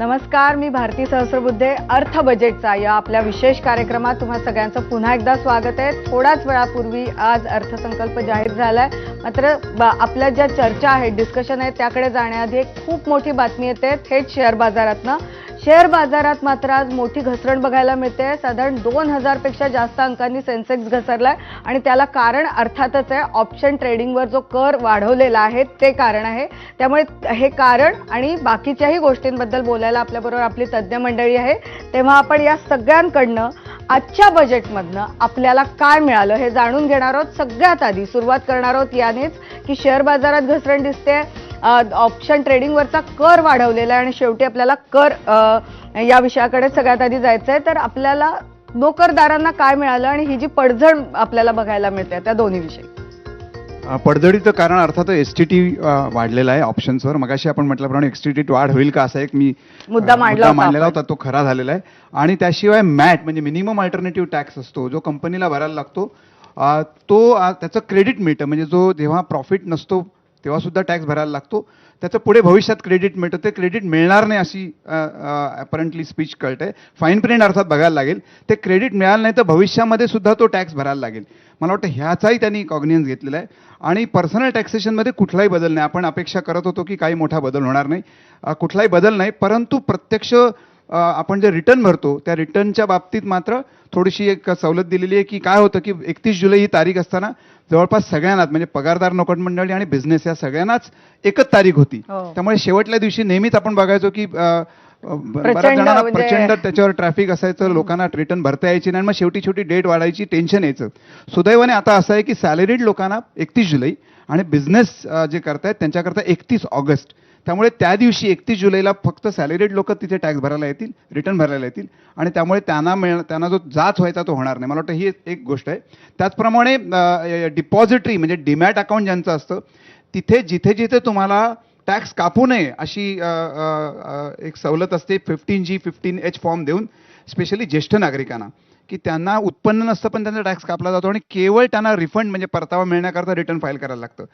नमस्कार, मी भारती सहस्रबुद्धे। अर्थ बजेटचा या आपल्या विशेष कार्यक्रमात तुम्हा सगळ्यांचं पुन्हा एकदा स्वागत आहे। थोड्याच वेळापूर्वी आज अर्थसंकल्प जाहीर झालाय, मात्र आपल्या ज्या चर्चा आहेत, डिस्कशन आहे, त्याकडे जाण्याआधी एक खूप मोठी बातमी येते थेट शेअर बाजारातनं। शेअर बाजारात मात्र आज मोठी घसरण बघायला मिळते। साधारण 2000 पेक्षा जास्त अंकांनी सेन्सेक्स घसरलाय आणि त्याला कारण अर्थातच आहे ऑप्शन ट्रेडिंगवर जो कर वाढवलेला आहे ते कारण आहे। त्यामुळे हे कारण आणि बाकीच्याही गोष्टींबद्दल बोलायला आपल्याबरोबर आपली तज्ज्ञ मंडळी आहे। तेव्हा आपण या सगळ्यांकडनं आजच्या बजेटमधनं आपल्याला काय मिळालं हे जाणून घेणार आहोत। सगळ्यात आधी सुरुवात करणार आहोत यानेच की शेअर बाजारात घसरण दिसते, ऑप्शन ट्रेडिंगवरचा कर वाढवलेला आहे आणि शेवटी आपल्याला कर या विषयाकडे सगळ्यात आधी जायचं आहे। तर आपल्याला नोकरदारांना काय मिळालं आणि ही जी पडझड आपल्याला बघायला मिळते त्या दोन्ही विषयी। पडझडीचं कारण अर्थात एसटीटी वाढलेला आहे ऑप्शन्सवर। मगाशी आपण म्हटल्याप्रमाणे एसटीटी वाढ होईल का असा एक मी मुद्दा मांडलेला होता, तो खरा झालेला आहे। आणि त्याशिवाय मॅट म्हणजे मिनिमम अल्टरनेटिव्ह टॅक्स असतो जो कंपनीला भरायला लागतो, तो त्याचं क्रेडिट मिळतं, म्हणजे जो जेव्हा प्रॉफिट नसतो तेव्हा सुद्धा टॅक्स भरायला लागतो, त्याचं पुढे भविष्यात क्रेडिट मिळतं, ते क्रेडिट मिळणार नाही अशी अपरंटली स्पीच कळते। फाईन प्रिंट अर्थात बघायला लागेल, ते क्रेडिट मिळालं नाही तर भविष्यामध्ये सुद्धा तो टॅक्स भरायला लागेल। मला वाटतं ह्याचाही त्यांनी कॉग्नियन्स घेतलेला आहे। आणि पर्सनल टॅक्सेशनमध्ये कुठलाही बदल नाही। आपण अपेक्षा करत होतो की काही मोठा बदल होणार नाही, कुठलाही बदल नाही, परंतु प्रत्यक्ष आपण जे रिटर्न भरतो त्या रिटर्नच्या बाबतीत मात्र थोडीशी एक सवलत दिलेली आहे की काय होतं की 31 जुलै ही तारीख असताना जवळपास सगळ्यांनाच म्हणजे पगारदार नोकर मंडळी आणि बिझनेस या सगळ्यांनाच एकच तारीख होती। त्यामुळे शेवटल्या दिवशी नेहमीच आपण बघायचो की बऱ्याच जणांना प्रचंड त्याच्यावर ट्रॅफिक असायचं, लोकांना रिटर्न भरता यायची नाही, मग शेवटी शेवटी डेट वाढायची, टेन्शन यायचं। सुदैवाने आता असं आहे की सॅलरीड लोकांना 31 जुलै आणि बिझनेस जे करतायत त्यांच्याकरता 31 ऑगस्ट, त्यामुळे त्या दिवशी 31 जुलैला फक्त सॅलरीड लोक तिथे टॅक्स भरायला येतील, रिटर्न भरायला येतील आणि त्यामुळे त्यांना जो जाच व्हायचा तो होणार नाही। मला वाटतं ही एक गोष्ट आहे। त्याचप्रमाणे डिपॉझिटरी म्हणजे डीमॅट अकाउंट ज्यांचं असतं तिथे जिथे जिथे तुम्हाला टॅक्स कापू नये अशी एक सवलत असते 15G 15H फॉर्म देऊन, स्पेशली ज्येष्ठ नागरिकांना, की त्यांना उत्पन्न नसतं पण त्यांचा टॅक्स कापला जातो आणि केवळ त्यांना रिफंड म्हणजे परतावा मिळण्याकरता रिटर्न फाईल करायला लागतं।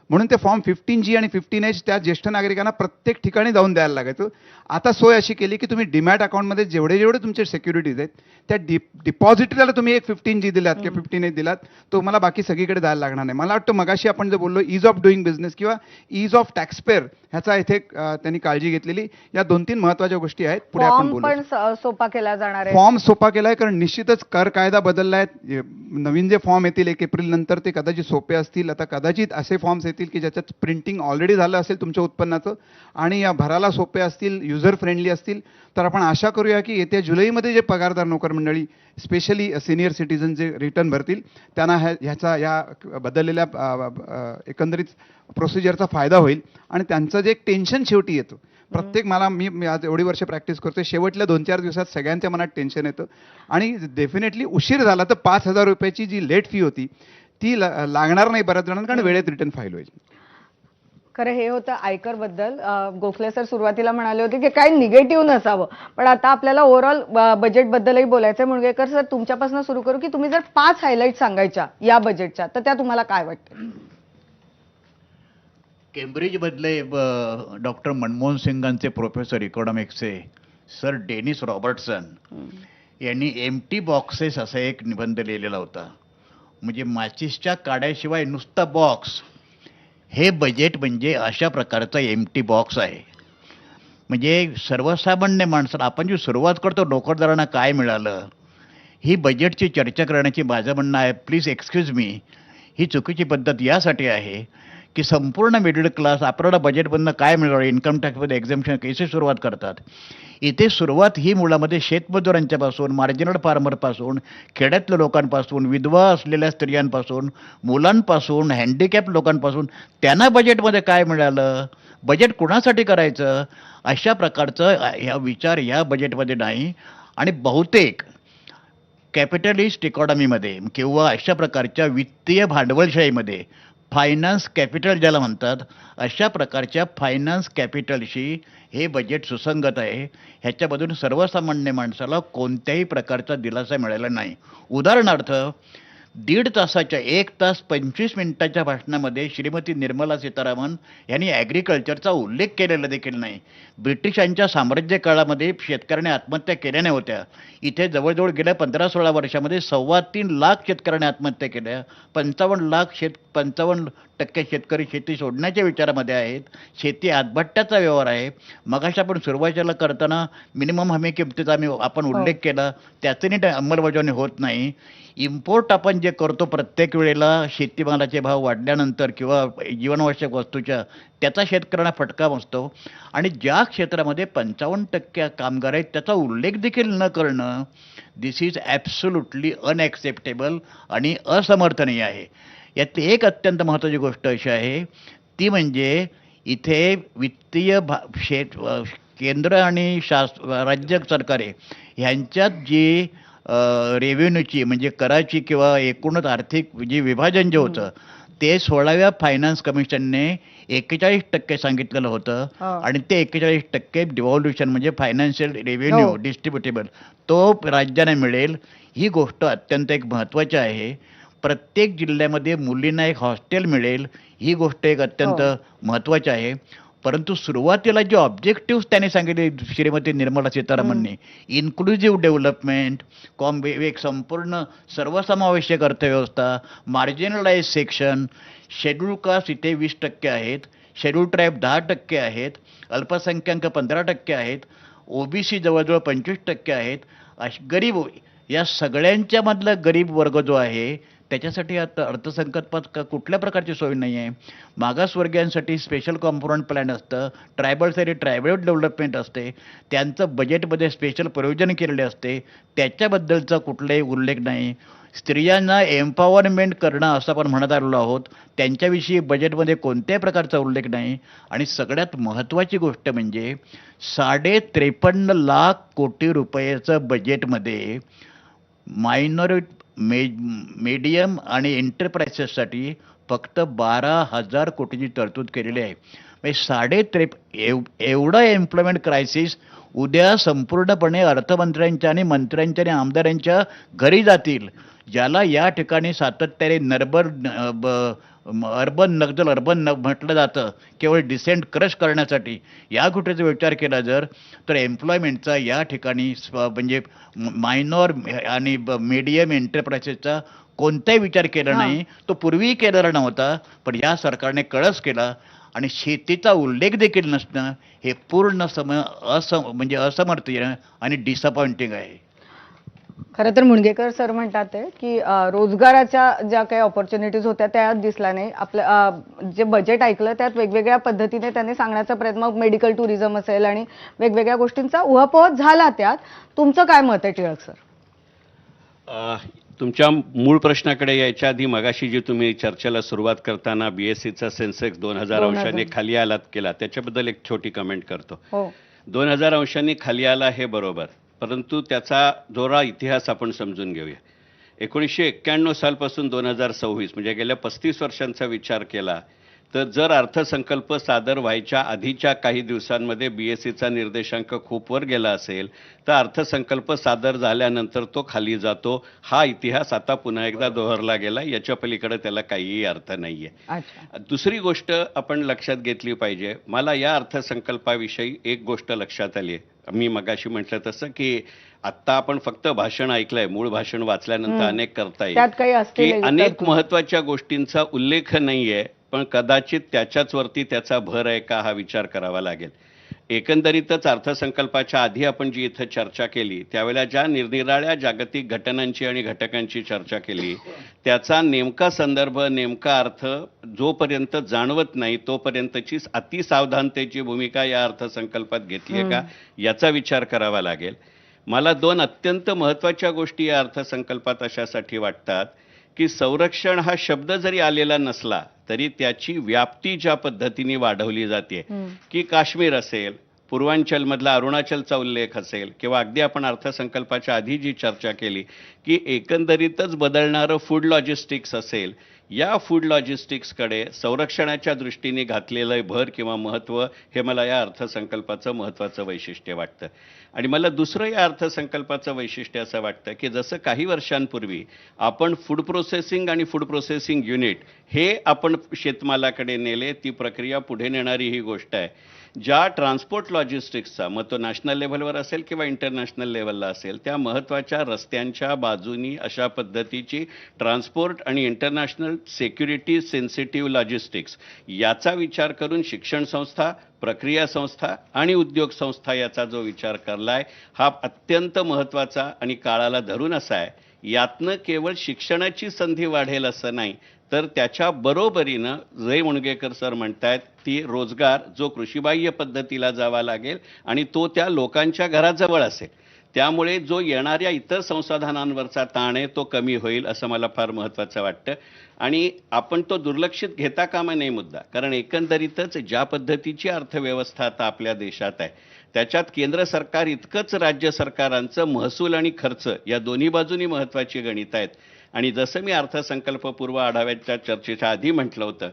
म्हणून ते फॉर्म 15G आणि 15H त्या ज्येष्ठ नागरिकांना प्रत्येक ठिकाणी जाऊन द्यायला लागायचं। आता सोय अशी केली की तुम्ही डीमॅट अकाउंटमध्ये जेवढे जेवढे तुमचे सिक्युरिटीज आहेत त्या डिपॉझिटरीला तुम्ही एक 15G दिलात किंवा 15H दिलात तो मला बाकी सगळीकडे जायला लागणार नाही। मला वाटतं मगाशी आपण जे बोललो ईज ऑफ डुईंग बिझनेस किंवा ईज ऑफ टॅक्सपेअर ह्याचा इथे त्यांनी काळजी घेतलेली, या 2-3 महत्त्वाच्या गोष्टी आहेत। पुढे आपण बोलू। फॉर्म पण सोपा केला जाणार आहे, फॉर्म सोपा केलाय कारण निश्चितच अर्थातच कर कायदा बदलला आहे. नवीन जे फॉर्म येतील 1 एप्रिल नंतर ते कदाचित सोपे असतील. आता कदाचित असे फॉर्म्स येतील की ज्याच्यात प्रिंटिंग ऑलरेडी झालं असेल तुमच्या उत्पन्नाचं आणि या भरायला सोपे असतील, युजर फ्रेंडली असतील. तर आपण आशा करूया की येत्या जुलैमध्ये जे पगारदार नोकर मंडळी स्पेशली सिनियर सिटीजन जे रिटर्न भरतील त्यांना ह्याचा या बदललेल्या एकंदरीत प्रोसिजरचा फायदा होईल आणि त्यांचं जे एक टेन्शन शेवटी येतं. प्रत्येक मी आज एवढी वर्ष प्रॅक्टिस करतोय, शेवटल्या 2-4 दिवसात सगळ्यांच्या मनात टेन्शन येतं आणि डेफिनेटली उशीर झाला तर 5,000 रुपयाची जी लेट फी होती ती लागणार नाही बऱ्याच जणांना, कारण वेळेत रिटर्न फाईल होईल. खरं हे होतं आयकर बद्दल. गोखले सर सुरुवातीला म्हणाले होते की काही निगेटिव्ह नसावं, पण आता आपल्याला ओव्हरऑल बजेट बद्दलही बोलायचं. मुणगेकर सर, तुमच्यापासून सुरू करू की तुम्ही जर 5 हायलाईट सांगायच्या या बजेटच्या तर त्या तुम्हाला काय वाटतं? केम्ब्रिजमधले डॉक्टर मनमोहन सिंगांचे प्रोफेसर इकॉनॉमिक्सचे सर डेनिस रॉबर्टसन यांनी एम्प्टी बॉक्सेस असा एक निबंध लिहिलेला होता. म्हणजे माचीसच्या काड्याशिवाय नुसता बॉक्स, हे बजेट म्हणजे अशा प्रकारचा एम्प्टी बॉक्स आहे. म्हणजे सर्वसामान्य माणसाला आपण जी सुरुवात करतो नोकरदारांना काय मिळालं, ही बजेटची चर्चा करण्याची माझं म्हणणं आहे, प्लीज एक्सक्यूज मी, ही चुकीची पद्धत यासाठी आहे की संपूर्ण मिडल क्लास आपल्याला बजेटमधनं काय मिळालं, इन्कम टॅक्समध्ये एक्झम्पशन कशी सुरुवात करतात. इथे सुरुवात ही मुळामध्ये शेतमजुरांच्यापासून, मार्जिनल फार्मरपासून, खेड्यातल्या लोकांपासून, विधवा असलेल्या स्त्रियांपासून, मुलांपासून, हँडिकॅप लोकांपासून त्यांना बजेटमध्ये काय मिळालं, बजेट कुणासाठी करायचं, अशा प्रकारचं ह्या विचार ह्या बजेटमध्ये नाही. आणि बहुतेक कॅपिटलिस्ट इकॉनॉमीमध्ये किंवा अशा प्रकारच्या वित्तीय भांडवलशाहीमध्ये फायनान्स कॅपिटल ज्याला म्हणतात, अशा प्रकारच्या फायनान्स कॅपिटलशी हे बजेट सुसंगत आहे. ह्याच्यामधून सर्वसामान्य माणसाला कोणत्याही प्रकारचा दिलासा मिळाला नाही. उदाहरणार्थ 1.5 तासाच्या 1 तास 25 मिनिटाच्या भाषणामध्ये श्रीमती निर्मला सीतारामन यांनी ॲग्रिकल्चरचा उल्लेख केलेला देखील नाही. ब्रिटिशांच्या साम्राज्य काळामध्ये शेतकऱ्यांनी आत्महत्या केल्या नव्हत्या. इथे जवळजवळ गेल्या 15-16 वर्षामध्ये 3.25 लाख शेतकऱ्यांनी आत्महत्या केल्या. 55% शेतकरी शेती सोडण्याच्या विचारामध्ये आहेत. शेती आत्महत्याचा व्यवहार आहे. मगाशी आपण सुरुवातीला करताना मिनिमम हमी किमतीचा आपण उल्लेख केला, त्याची नीट अंमलबजावणी होत नाही. इम्पोर्ट आपण जे करतो प्रत्येक वेळेला शेतीमालाचे भाव वाढल्यानंतर किंवा जीवनावश्यक वस्तूच्या, त्याचा शेतकऱ्यांना फटका बसतो. आणि ज्या क्षेत्रामध्ये 55% कामगार आहेत त्याचा उल्लेख देखील न करणं, दिस इज ॲब्सोल्युटली अनॲक्सेप्टेबल आणि असमर्थनीय आहे. यात एक अत्यंत महत्त्वाची गोष्ट अशी आहे, ती म्हणजे इथे वित्तीय केंद्र आणि राज्य सरकारे ह्यांच्यात जी रेव्हेन्यूची म्हणजे कराची किंवा एकूणच आर्थिक जे विभाजन जे होतं ते 16व्या फायनान्स कमिशनने 41% सांगितलेलं होतं. आणि ते 41% डिव्हॉल्युशन म्हणजे फायनान्शियल रेव्हेन्यू डिस्ट्रीब्युटेबल तो राज्याने मिळेल. ही गोष्ट अत्यंत एक महत्त्वाची आहे. प्रत्येक जिल्ह्यामध्ये मुलींना एक हॉस्टेल मिळेल, ही गोष्ट एक अत्यंत महत्त्वाची आहे. परंतु सुरुवातीला जे ऑब्जेक्टिव्ह त्यांनी सांगितले श्रीमती निर्मला सीतारामनने, इन्क्लुझिव्ह डेव्हलपमेंट, एक संपूर्ण सर्वसमावेशक अर्थव्यवस्था, मार्जिनलाइज सेक्शन, शेड्यूल कास्ट इथे 20% आहेत, शेड्यूल ट्राईब 10% आहेत, अल्पसंख्याक 15% आहेत, ओबीसी जवळजवळ 25% आहेत, गरीब या सगळ्यांच्या मधला गरीब वर्ग जो आहे त्याच्यासाठी आता अर्थसंकल्पात कुठल्या प्रकारची सोय नाही आहे. मागासवर्गीयांसाठी स्पेशल कॉम्पोनंट प्लॅन असतं, ट्रायबलसाठी ट्रायबल डेव्हलपमेंट असते, त्यांचं बजेटमध्ये स्पेशल प्रयोजन केलेले असते, त्याच्याबद्दलचा कुठलाही उल्लेख नाही. स्त्रियांना एम्पॉवरमेंट करणं असं आपण म्हणत आलेलो आहोत, त्यांच्याविषयी बजेटमध्ये कोणत्याही प्रकारचा उल्लेख नाही. आणि सगळ्यात महत्त्वाची गोष्ट म्हणजे 53.5 लाख कोटी रुपयाचं बजेटमध्ये मीडियम आणि एंटरप्राइसेससाठी फक्त 12,000 कोटीची तरतूद केलेली आहे. म्हणजे एवढा एम्प्लॉयमेंट क्रायसिस उद्या संपूर्णपणे अर्थमंत्र्यांच्या आणि मंत्र्यांच्या आणि आमदारांच्या घरी जातील, ज्याला या ठिकाणी सातत्याने अर्बन म्हटलं जातं केवळ डिसेंट क्रश करण्यासाठी. या गोष्टीचा विचार केला तर एम्प्लॉयमेंटचा या ठिकाणी म्हणजे मायनॉर आणि मीडियम एंटरप्राइसेसचा कोणताही विचार केला नाही. तो पूर्वीही केलेला नव्हता, पण या सरकारने कळस केला. आणि शेतीचा उल्लेख देखील नसणं हे पूर्ण म्हणजे असमर्थनीय आणि डिसअपॉइंटिंग आहे. खरं तर मुणगेकर सर म्हणतात ते की रोजगाराच्या ज्या काही ऑपॉर्च्युनिटीज होत्या त्या दिसल्या नाही. आपलं जे बजेट ऐकलं त्यात वेगवेगळ्या पद्धतीने त्यांनी सांगण्याचा प्रयत्न, मग मेडिकल टुरिझम असेल आणि वेगवेगळ्या गोष्टींचा उहापोह झाला त्यात. तुमचं काय मत आहे टिळक सर? तुमच्या मूळ प्रश्नाकडे यायच्या आधी मगाशी जी तुम्ही चर्चेला सुरुवात करताना बीएससीचा सेन्सेक्स 2000 अंशांनी खाली आला केला, त्याच्याबद्दल एक छोटी कमेंट करतो. 2000 अंशांनी खाली आला हे बरोबर, परंतु त्याचा थोडा इतिहास आपण समजून घेऊया. 1991 सालपासून 2026 म्हणजे गेल्या 35 वर्षांचा विचार केला तर जर अर्थसंकल्प सादर व्हायच्या आधीच्या काही दिवसांमध्ये बीएससीचा निर्देशांक खूप वर गेला असेल तर अर्थसंकल्प सादर झाल्यानंतर तो खाली जातो. हा इतिहास आता पुन्हा एकदा दोहरला गेला, याच्या पलीकडे त्याला काहीही अर्थ नाहीये. दुसरी गोष्ट आपण लक्षात घेतली पाहिजे. मला या अर्थसंकल्पाविषयी एक गोष्ट लक्षात आली. मी मगाशी म्हटलं तसं की आत्ता आपण फक्त भाषण ऐकलंय, मूळ भाषण वाचल्यानंतर अनेक करता येईल की अनेक महत्वाच्या गोष्टींचा उल्लेख नाहीये, पण कदाचित त्याच्याच वरती त्याचा भर आहे का हा विचार करावा लागेल. एकंदरीतच अर्थसंकल्पाच्या आधी आपण जी इथं चर्चा केली त्यावेळेला ज्या निरनिराळ्या जागतिक घटनांची आणि घटकांची चर्चा केली त्याचा नेमका संदर्भ, नेमका अर्थ जोपर्यंत जाणवत नाही तोपर्यंतची अतिसावधानतेची भूमिका या अर्थसंकल्पात घेतली आहे का याचा विचार करावा लागेल. मला दोन अत्यंत महत्त्वाच्या गोष्टी या अर्थसंकल्पात अशासाठी वाटतात की संरक्षण हा शब्द जरी आलेला नसला तरी त्याची व्याप्ती ज्या पद्धतीने वाढवली जाते की काश्मीर असेल, पूर्वांचलमधला अरुणाचलचा उल्लेख असेल किंवा अगदी आपण अर्थसंकल्पाच्या आधी जी चर्चा केली की एकंदरीतच बदलणारं फूड लॉजिस्टिक्स असेल, या फूड लॉजिस्टिक्सकडे संरक्षणाच्या दृष्टीने घातलेलं भर किंवा महत्त्व हे मला या अर्थसंकल्पाचं महत्त्वाचं वैशिष्ट्य वाटतं. आणि मला दुसरं या अर्थसंकल्पाचं वैशिष्ट्य असं वाटतं की जसं काही वर्षांपूर्वी आपण फूड प्रोसेसिंग आणि फूड प्रोसेसिंग युनिट हे आपण शेतमालाकडे नेले, ती प्रक्रिया पुढे नेणारी ही गोष्ट आहे. ज्या ट्रान्सपोर्ट लॉजिस्टिक्सचा मग तो नॅशनल लेव्हलवर असेल किंवा इंटरनॅशनल लेव्हलला असेल त्या महत्त्वाच्या रस्त्यांच्या बाजूनी अशा पद्धतीची ट्रान्सपोर्ट आणि इंटरनॅशनल सिक्युरिटी सेन्सिटिव्ह लॉजिस्टिक्स याचा विचार करून शिक्षण संस्था, प्रक्रिया संस्था आणि उद्योग संस्था याचा जो विचार करलाय हा अत्यंत महत्त्वाचा आणि काळाला धरून असा आहे. यातनं केवळ शिक्षणाची संधी वाढेल असं नाही तर त्याच्या बरोबरीनं जे मुणगेकर सर म्हणतायत ती रोजगार जो कृषीबाह्य पद्धतीला जावा लागेल आणि तो त्या लोकांच्या घराजवळ असेल, त्यामुळे जो येणाऱ्या इतर संसाधनांवरचा ताण आहे तो कमी होईल असं मला फार महत्त्वाचं वाटतं. आणि आपण तो दुर्लक्षित घेता कामा नये मुद्दा, कारण एकंदरीतच ज्या पद्धतीची अर्थव्यवस्था आता आपल्या देशात आहे त्याच्यात केंद्र सरकार इतकंच राज्य सरकारांचं महसूल आणि खर्च या दोन्ही बाजूनी महत्त्वाची गणित आहेत. आणि जसं मी अर्थसंकल्पपूर्व आढाव्याच्या चर्चेच्या आधी म्हटलं होतं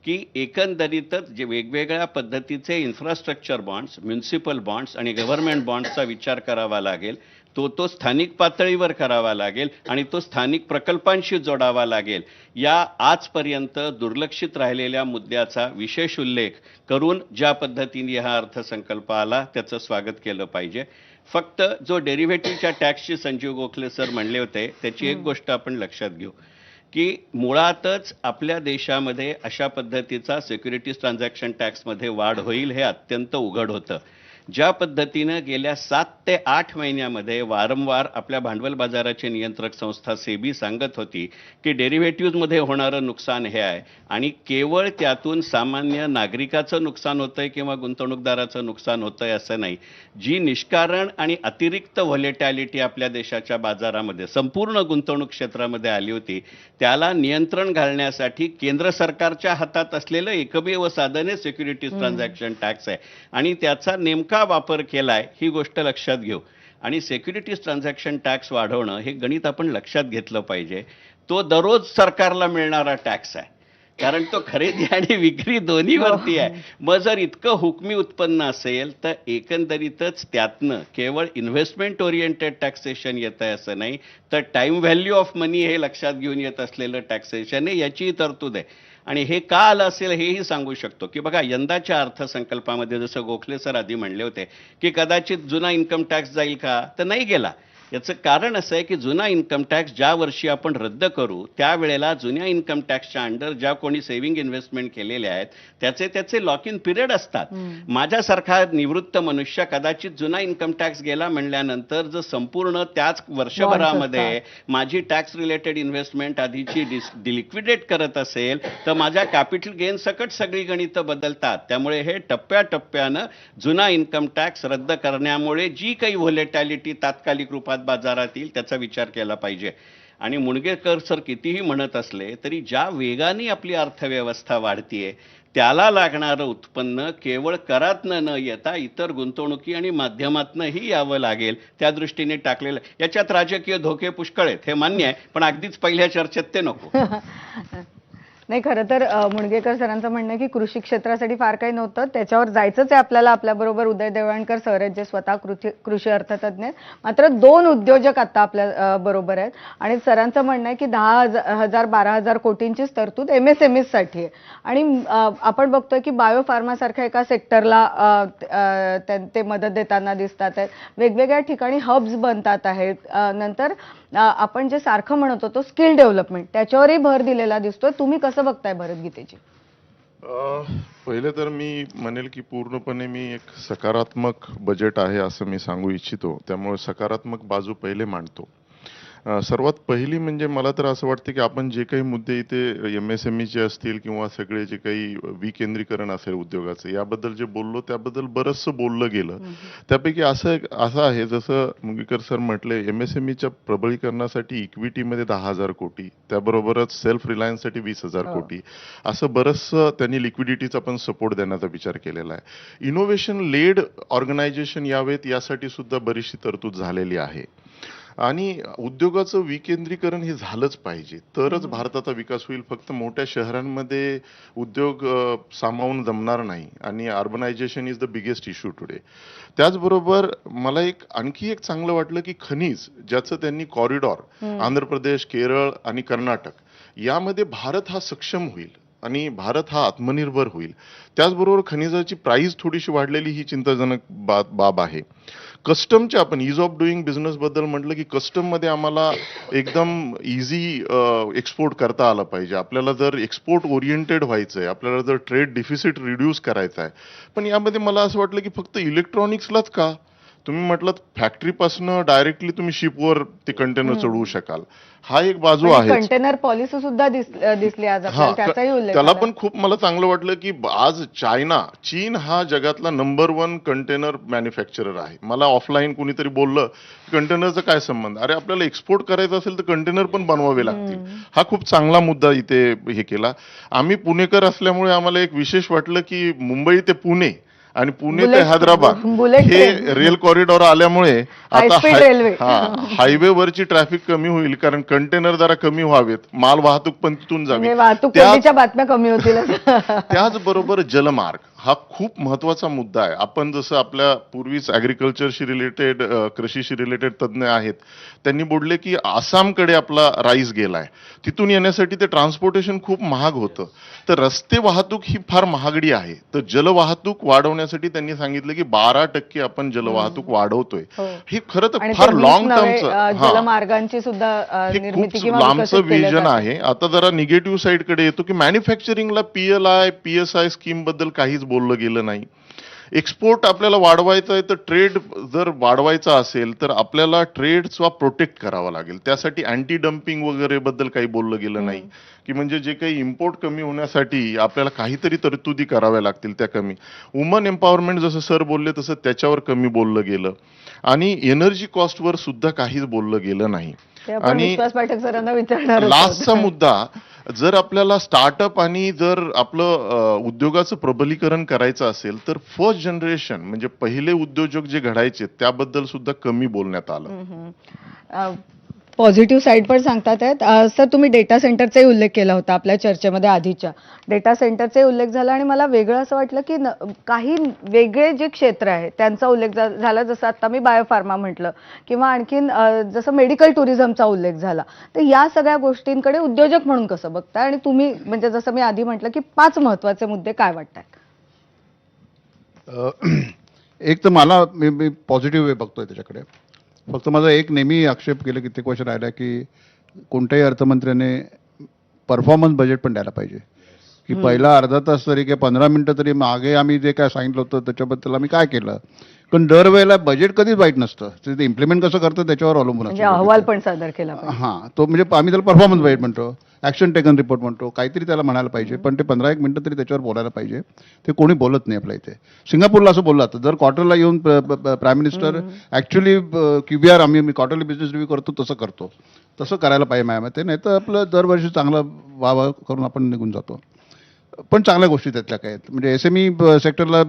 की एकंदरीतच जे वेगवेगळ्या पद्धतीचे इन्फ्रास्ट्रक्चर बॉन्ड्स, म्युनिसिपल बॉन्ड्स आणि गव्हर्नमेंट बॉन्ड्सचा विचार करावा लागेल, तो स्थानिक पातळीवर करावा लागेल आणि तो स्थानिक प्रकल्पांशी जोडावा लागेल. या आजपर्यंत दुर्लक्षित राहिलेल्या मुद्द्याचा विशेष उल्लेख करून ज्या पद्धतीने हा अर्थसंकल्प आला त्याचं स्वागत केलं पाहिजे. फक्त जो डेरिव्हेटिव्हच्या टॅक्सची संजीव गोखले सर म्हणले होते त्याची एक गोष्ट आपण लक्षात घेऊ की मुळातच आपल्या देशामध्ये अशा पद्धतीचा सिक्युरिटीज ट्रान्झॅक्शन टॅक्समध्ये वाढ होईल हे अत्यंत उघड होतं. ज्या पद्धतीनं गेल्या 7 ते 8 महिन्यामध्ये वारंवार आपल्या भांडवल बाजाराचे नियंत्रक संस्था सेबी सांगत होती की डेरिव्हेटिव्हमध्ये होणारं नुकसान हे आहे आणि केवळ त्यातून सामान्य नागरिकाचं नुकसान होतंय किंवा गुंतवणूकदाराचं नुकसान होतंय असं नाही. जी निष्कारण आणि अतिरिक्त व्हॉलेटॅलिटी आपल्या देशाच्या बाजारामध्ये संपूर्ण गुंतवणूक क्षेत्रामध्ये आली होती त्याला नियंत्रण घालण्यासाठी केंद्र सरकारच्या हातात असलेलं एकमेव साधन हे सिक्युरिटीज ट्रान्झॅक्शन टॅक्स आहे आणि त्याचा नेमका वापर केलाय ही गोष्ट लक्षात घेऊ. आणि सिक्युरिटीज ट्रान्झॅक्शन टॅक्स वाढवणं हे गणित आपण लक्षात घेतलं पाहिजे. तो दररोज सरकारला मिळणारा टॅक्स आहे कारण तो खरेदी आणि विक्री दोन्हीवरती आहे. मग जर इतकं हुकमी उत्पन्न असेल तर एकंदरीतच त्यातनं केवळ इन्व्हेस्टमेंट ओरिएंटेड टॅक्सेशन येत आहे असं नाही तर टाईम व्हॅल्यू ऑफ मनी हे लक्षात घेऊन येत असलेलं टॅक्सेशन आहे, याची तरतूद आहे. आणि हे का आलं असेल हेही सांगू शकतो की बघा यंदाच्या अर्थसंकल्पामध्ये जसं गोखले सर आधी म्हणले होते की कदाचित जुना इन्कम टॅक्स जाईल का, तर नाही गेला. याचं कारण असं आहे की जुना इन्कम टॅक्स ज्या वर्षी आपण रद्द करू त्यावेळेला जुन्या इन्कम टॅक्सच्या अंडर ज्या कोणी सेव्हिंग इन्व्हेस्टमेंट केलेले आहेत त्याचे लॉक इन पिरियड असतात. माझ्यासारखा निवृत्त मनुष्य कदाचित जुना इन्कम टॅक्स गेला म्हणल्यानंतर जर संपूर्ण त्याच वर्षभरामध्ये माझी टॅक्स रिलेटेड इन्व्हेस्टमेंट आधीची लिक्विडेट करत असेल तर माझ्या कॅपिटल गेन सकट सगळी गणितं बदलतात. त्यामुळे हे टप्प्याटप्प्यानं जुना इन्कम टॅक्स रद्द करण्यामुळे जी काही व्होलेटॅलिटी तात्कालिक रूपात बाजारात येईल त्याचा विचार केला पाहिजे. आणि मुणगेकर सर कितीही म्हणत असले तरी ज्या वेगाने आपली अर्थव्यवस्था वाढतीये त्याला लागणारं उत्पन्न केवळ करातनं न येता इतर गुंतवणुकी आणि माध्यमातनंही यावं लागेल त्या दृष्टीने टाकलेलं. याच्यात राजकीय धोके पुष्कळ आहेत हे मान्य आहे, पण अगदीच पहिल्या चर्चेत ते नको. नाही, खरं तर मुणगेकर सरांचं म्हणणं आहे की कृषी क्षेत्रासाठी फार काही नव्हतं, त्याच्यावर जायचंच आहे आपल्याला. आपल्याबरोबर उदय देवाणकर सर आहेत जे स्वतः कृषी अर्थतज्ञ आहेत. मात्र 2 उद्योजक आता आपल्या बरोबर आहेत आणि सरांचं म्हणणं आहे की 10,000-12,000 कोटींचीच तरतूद MSMEs साठी आहे. आणि आपण बघतोय की बायोफार्मासारख्या एका सेक्टरला ते मदत देताना दिसतात आहेत. वेगवेगळ्या ठिकाणी हब्स बनतात आहेत. नंतर आपण जे सारखं म्हणत होतो स्किल डेव्हलपमेंट त्याच्यावरही भर दिलेला दिसतोय. तुम्ही कसं बघताय भरतगीतेची? पहिले तर मी म्हणेल की पूर्णपणे मी एक सकारात्मक बजेट आहे असं मी सांगू इच्छितो. त्यामुळे सकारात्मक बाजू पहिले मांडतो. सर्वात पहिली म्हणजे मला तर असं वाटतं की आपण जे काही मुद्दे इथे MSMEचे असतील किंवा सगळे जे काही विकेंद्रीकरण असेल उद्योगाचं याबद्दल जे बोललो त्याबद्दल बरंचसं बोललं गेलं. त्यापैकी असं आहे जसं मुंगीकर सर म्हटले MSMEच्या प्रबळीकरणासाठी इक्विटीमध्ये 10,000 कोटी, त्याबरोबरच सेल्फ रिलायन्ससाठी 20,000 कोटी असं बरंचसं त्यांनी लिक्विडिटीचा पण सपोर्ट देण्याचा विचार केलेला आहे. इनोव्हेशन लेड ऑर्गनायझेशन यावेत यासाठी सुद्धा बरीचशी तरतूद झालेली आहे. आणि उद्योगाचं विकेंद्रीकरण हे झालंच पाहिजे तरच भारताचा विकास होईल. फक्त मोठ्या शहरांमध्ये उद्योग सामावून जमणार नाही आणि urbanisation is the biggest issue today. त्याचबरोबर मला आणखी एक चांगलं वाटलं की खनिज ज्याचं त्यांनी कॉरिडॉर आंध्र प्रदेश, केरळ आणि कर्नाटक यामध्ये भारत हा सक्षम होईल आणि भारत हा आत्मनिर्भर होईल. त्याचबरोबर खनिजाची प्राइस थोडीशी वाढलेली ही चिंताजनक बाब आहे. कस्टमच्या आपण इज ऑफ डुईंग बिझनेस बद्दल म्हटलं की कस्टममध्ये आम्हाला एकदम इझी एक्सपोर्ट करता आलं पाहिजे. आपल्याला जर एक्सपोर्ट ओरिएंटेड व्हायचं आहे, आपल्याला जर ट्रेड डिफिसिट रिड्यूस करायचा आहे. पण यामध्ये मला असं वाटलं की फक्त इलेक्ट्रॉनिक्सलाच का? तुम्ही म्हटलं फॅक्टरीपासून डायरेक्टली तुम्ही शिपवर ते कंटेनर चढवू शकाल, हा एक बाजू आहे. कंटेनर पॉलिसी सुद्धा दिसली आज आपल्याला, त्याचाही उल्लेख त्याला पण खूप मला चांगलं वाटलं की आज चीन हा जगातला नंबर 1 कंटेनर मॅन्युफॅक्चरर आहे. मला ऑफलाईन कुणीतरी बोललं कंटेनरचा काय संबंध, अरे आपल्याला एक्सपोर्ट करायचं असेल तर कंटेनर पण बनवावे लागतील. हा खूप चांगला मुद्दा इथे हे केला. आम्ही पुणेकर असल्यामुळे आम्हाला एक विशेष वाटलं की मुंबई ते पुणे आणि पुणे ते हैदराबाद हे रेल कॉरिडॉर आल्यामुळे आता हायवेवरची ट्रॅफिक कमी होईल, कारण कंटेनर जरा कमी व्हावेत, माल वाहतूक पण तिथून जावी, वाहतुकीच्या बातम्या कमी होतील. त्याचबरोबर जलमार्ग हा खूप महत्वाचा मुद्दा आहे. आपण जसं आपल्या पूर्वीच ऍग्रिकल्चरशी रिलेटेड, कृषीशी रिलेटेड तज्ज्ञ आहेत, त्यांनी बोलले की आसामकडे आपला राईस गेलाय, तिथून येण्यासाठी ते ट्रान्सपोर्टेशन खूप महाग होतं. तर रस्ते वाहतूक ही फार महागडी आहे. तर जलवाहतूक वाढवण्यासाठी त्यांनी सांगितलं की 12% आपण जलवाहतूक वाढवतोय. हे खरं तर फार लॉंग टर्मचं जलमार्गांची सुद्धा निर्मिती किंवा लांबचं विजन आहे. आता जरा निगेटिव्ह साईडकडे येतो की मॅन्युफॅक्चरिंगला PLI, PSI स्कीम बद्दल काहीच बोललं गेलं नाही. एक्सपोर्ट आपल्याला वाढवायचा आहे तर ट्रेड जर वाढवायचा असेल तर आपल्याला ट्रेडचा प्रोटेक्ट करावा लागेल. त्यासाठी अँटी डम्पिंग वगैरे बद्दल काही बोललं गेलं नाही की म्हणजे जे काही इम्पोर्ट कमी होण्यासाठी आपल्याला काहीतरी तरतुदी कराव्या लागतील त्या कमी. वुमन एम्पॉवरमेंट जसं सर बोलले तसं त्याच्यावर कमी बोललं गेलं आणि एनर्जी कॉस्टवर सुद्धा काहीच बोललं गेलं नाही. आणि लास्टचा मुद्दा, जर आपल्याला स्टार्टअप आणि जर आपलं उद्योगाचं प्रबलीकरण करायचं असेल तर फर्स्ट जनरेशन म्हणजे पहिले उद्योजक जे घडायचे त्याबद्दल सुद्धा कमी बोलण्यात आलं. पॉझिटिव्ह साईड पण सांगतात आहेत. सर तुम्ही डेटा सेंटरचाही उल्लेख केला होता आपल्या चर्चेमध्ये, आधीच्या डेटा सेंटरचाही उल्लेख झाला आणि मला वेगळं असं वाटलं की काही वेगळे जे क्षेत्र आहे त्यांचा उल्लेख झाला, जसं आता मी बायोफार्मा म्हटलं किंवा आणखीन जसं मेडिकल टुरिझमचा उल्लेख झाला. तर या सगळ्या गोष्टींकडे उद्योजक म्हणून कसं बघताय आणि तुम्ही म्हणजे जसं मी आधी म्हटलं की 5 महत्वाचे मुद्दे काय वाटतात? एक तर मला मी पॉझिटिव्ह वे बघतोय त्याच्याकडे. फक्त माझा एक नेहमी आक्षेप गेले कित्येक वर्ष राहिला की कोणत्याही अर्थमंत्र्याने परफॉर्मन्स बजेट पण द्यायला पाहिजे, की पहिला अर्धा तास तरी किंवा 15 मिनिटं तरी मागे आम्ही जे काय सांगितलं होतं त्याच्याबद्दल आम्ही काय केलं. कारण दरवेळेला बजेट कधीच वाईट नसतं, ते इम्प्लिमेंट कसं करतं त्याच्यावर अवलंबून म्हणजे असतं. अहवाल पण सादर केला पाहिजे. हां, तो म्हणजे आम्ही त्याला परफॉर्मन्स बजेट म्हणतो, ॲक्शन टेकन रिपोर्ट म्हणतो, काहीतरी त्याला म्हणायला पाहिजे. पण ते 15-1 मिनिटं तरी त्याच्यावर बोलायला पाहिजे. ते कोणी बोलत नाही आपल्या इथे. सिंगापूरला असं बोललं जातं, दर क्वार्टरला येऊन प्राईम मिनिस्टर ॲक्च्युली QBR आम्ही क्वार्टरली बिझनेस रिव्ह्यू करतो तसं करतो, तसं करायला पाहिजे माझ्या मते. नाही तर आपलं दरवर्षी चांगलं वाह करून आपण निघून जातो. पण चांगल्या गोष्टी त्यातल्या काय आहेत, म्हणजे SME सेक्टरला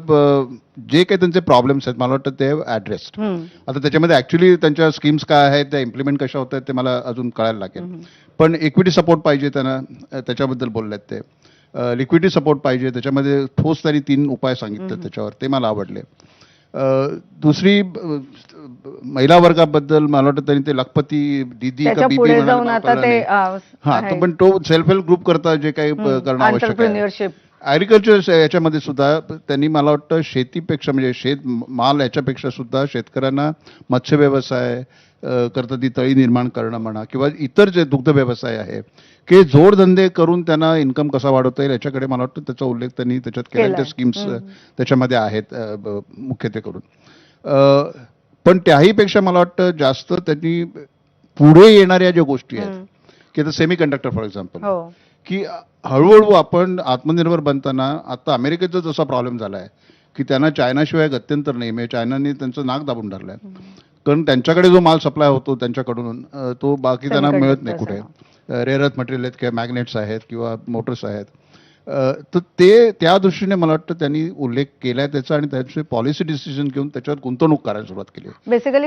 जे काही त्यांचे प्रॉब्लेम्स आहेत मला वाटतं ते ॲड्रेस्ड. आता त्याच्यामध्ये ॲक्च्युली त्यांच्या स्कीम्स काय आहेत, त्या इम्प्लिमेंट कशा होत आहेत ते मला अजून कळायला लागेल. पण इक्विटी सपोर्ट पाहिजे त्यांना, त्याच्याबद्दल बोललेत ते. लिक्विडिटी सपोर्ट पाहिजे, त्याच्यामध्ये ठोस त्यांनी 3 उपाय सांगितले त्याच्यावर, ते मला आवडले. दुसरी महिला वर्गाबद्दल मला वाटतं त्यांनी ते लखपती दीदी का बीबी पुढे जाऊन आता ते हां, पण तो सेल्फ हेल्प ग्रुप करता जे काही करणं आवश्यक आहे. एंटरप्रेन्युअरशिप ॲग्रिकल्चर याच्यामध्ये सुद्धा त्यांनी मला वाटतं शेतीपेक्षा म्हणजे माल याच्यापेक्षा सुद्धा शेतकऱ्यांना मत्स्य व्यवसाय करता ती तळी निर्माण करणं म्हणा किंवा इतर जे दुग्ध व्यवसाय आहे की जोडधंदे करून त्यांना इन्कम कसा वाढवता येईल याच्याकडे मला वाटतं त्याचा उल्लेख त्यांनी त्याच्यात केला. ते स्कीम्स त्याच्यामध्ये आहेत मुख्यत्वे करून. पण त्याहीपेक्षा मला वाटतं जास्त त्यांनी पुढे येणाऱ्या ज्या गोष्टी आहेत की आता सेमी कंडक्टर फॉर एक्झाम्पल, की हळूहळू आपण आत्मनिर्भर बनताना आता अमेरिकेचा जसा प्रॉब्लेम झाला आहे की त्यांना चायनाशिवाय गत्यंतर नाही, म्हणजे चायनाने त्यांचं नाक दाबून धरलं आहे. कारण त्यांच्याकडे जो माल सप्लाय होतो त्यांच्याकडून तो बाकी त्यांना मिळत नाही कुठे. रेअर अर्थ मटेरियल आहेत किंवा मॅग्नेट्स आहेत किंवा मोटर्स आहेत. तर ते त्या दृष्टीने मला वाटतं त्यांनी उल्लेख केला आहे त्याचा आणि त्याचे पॉलिसी डिसिजन घेऊन त्याच्यावर गुंतवणूक करायला सुरुवात केली. बेसिकली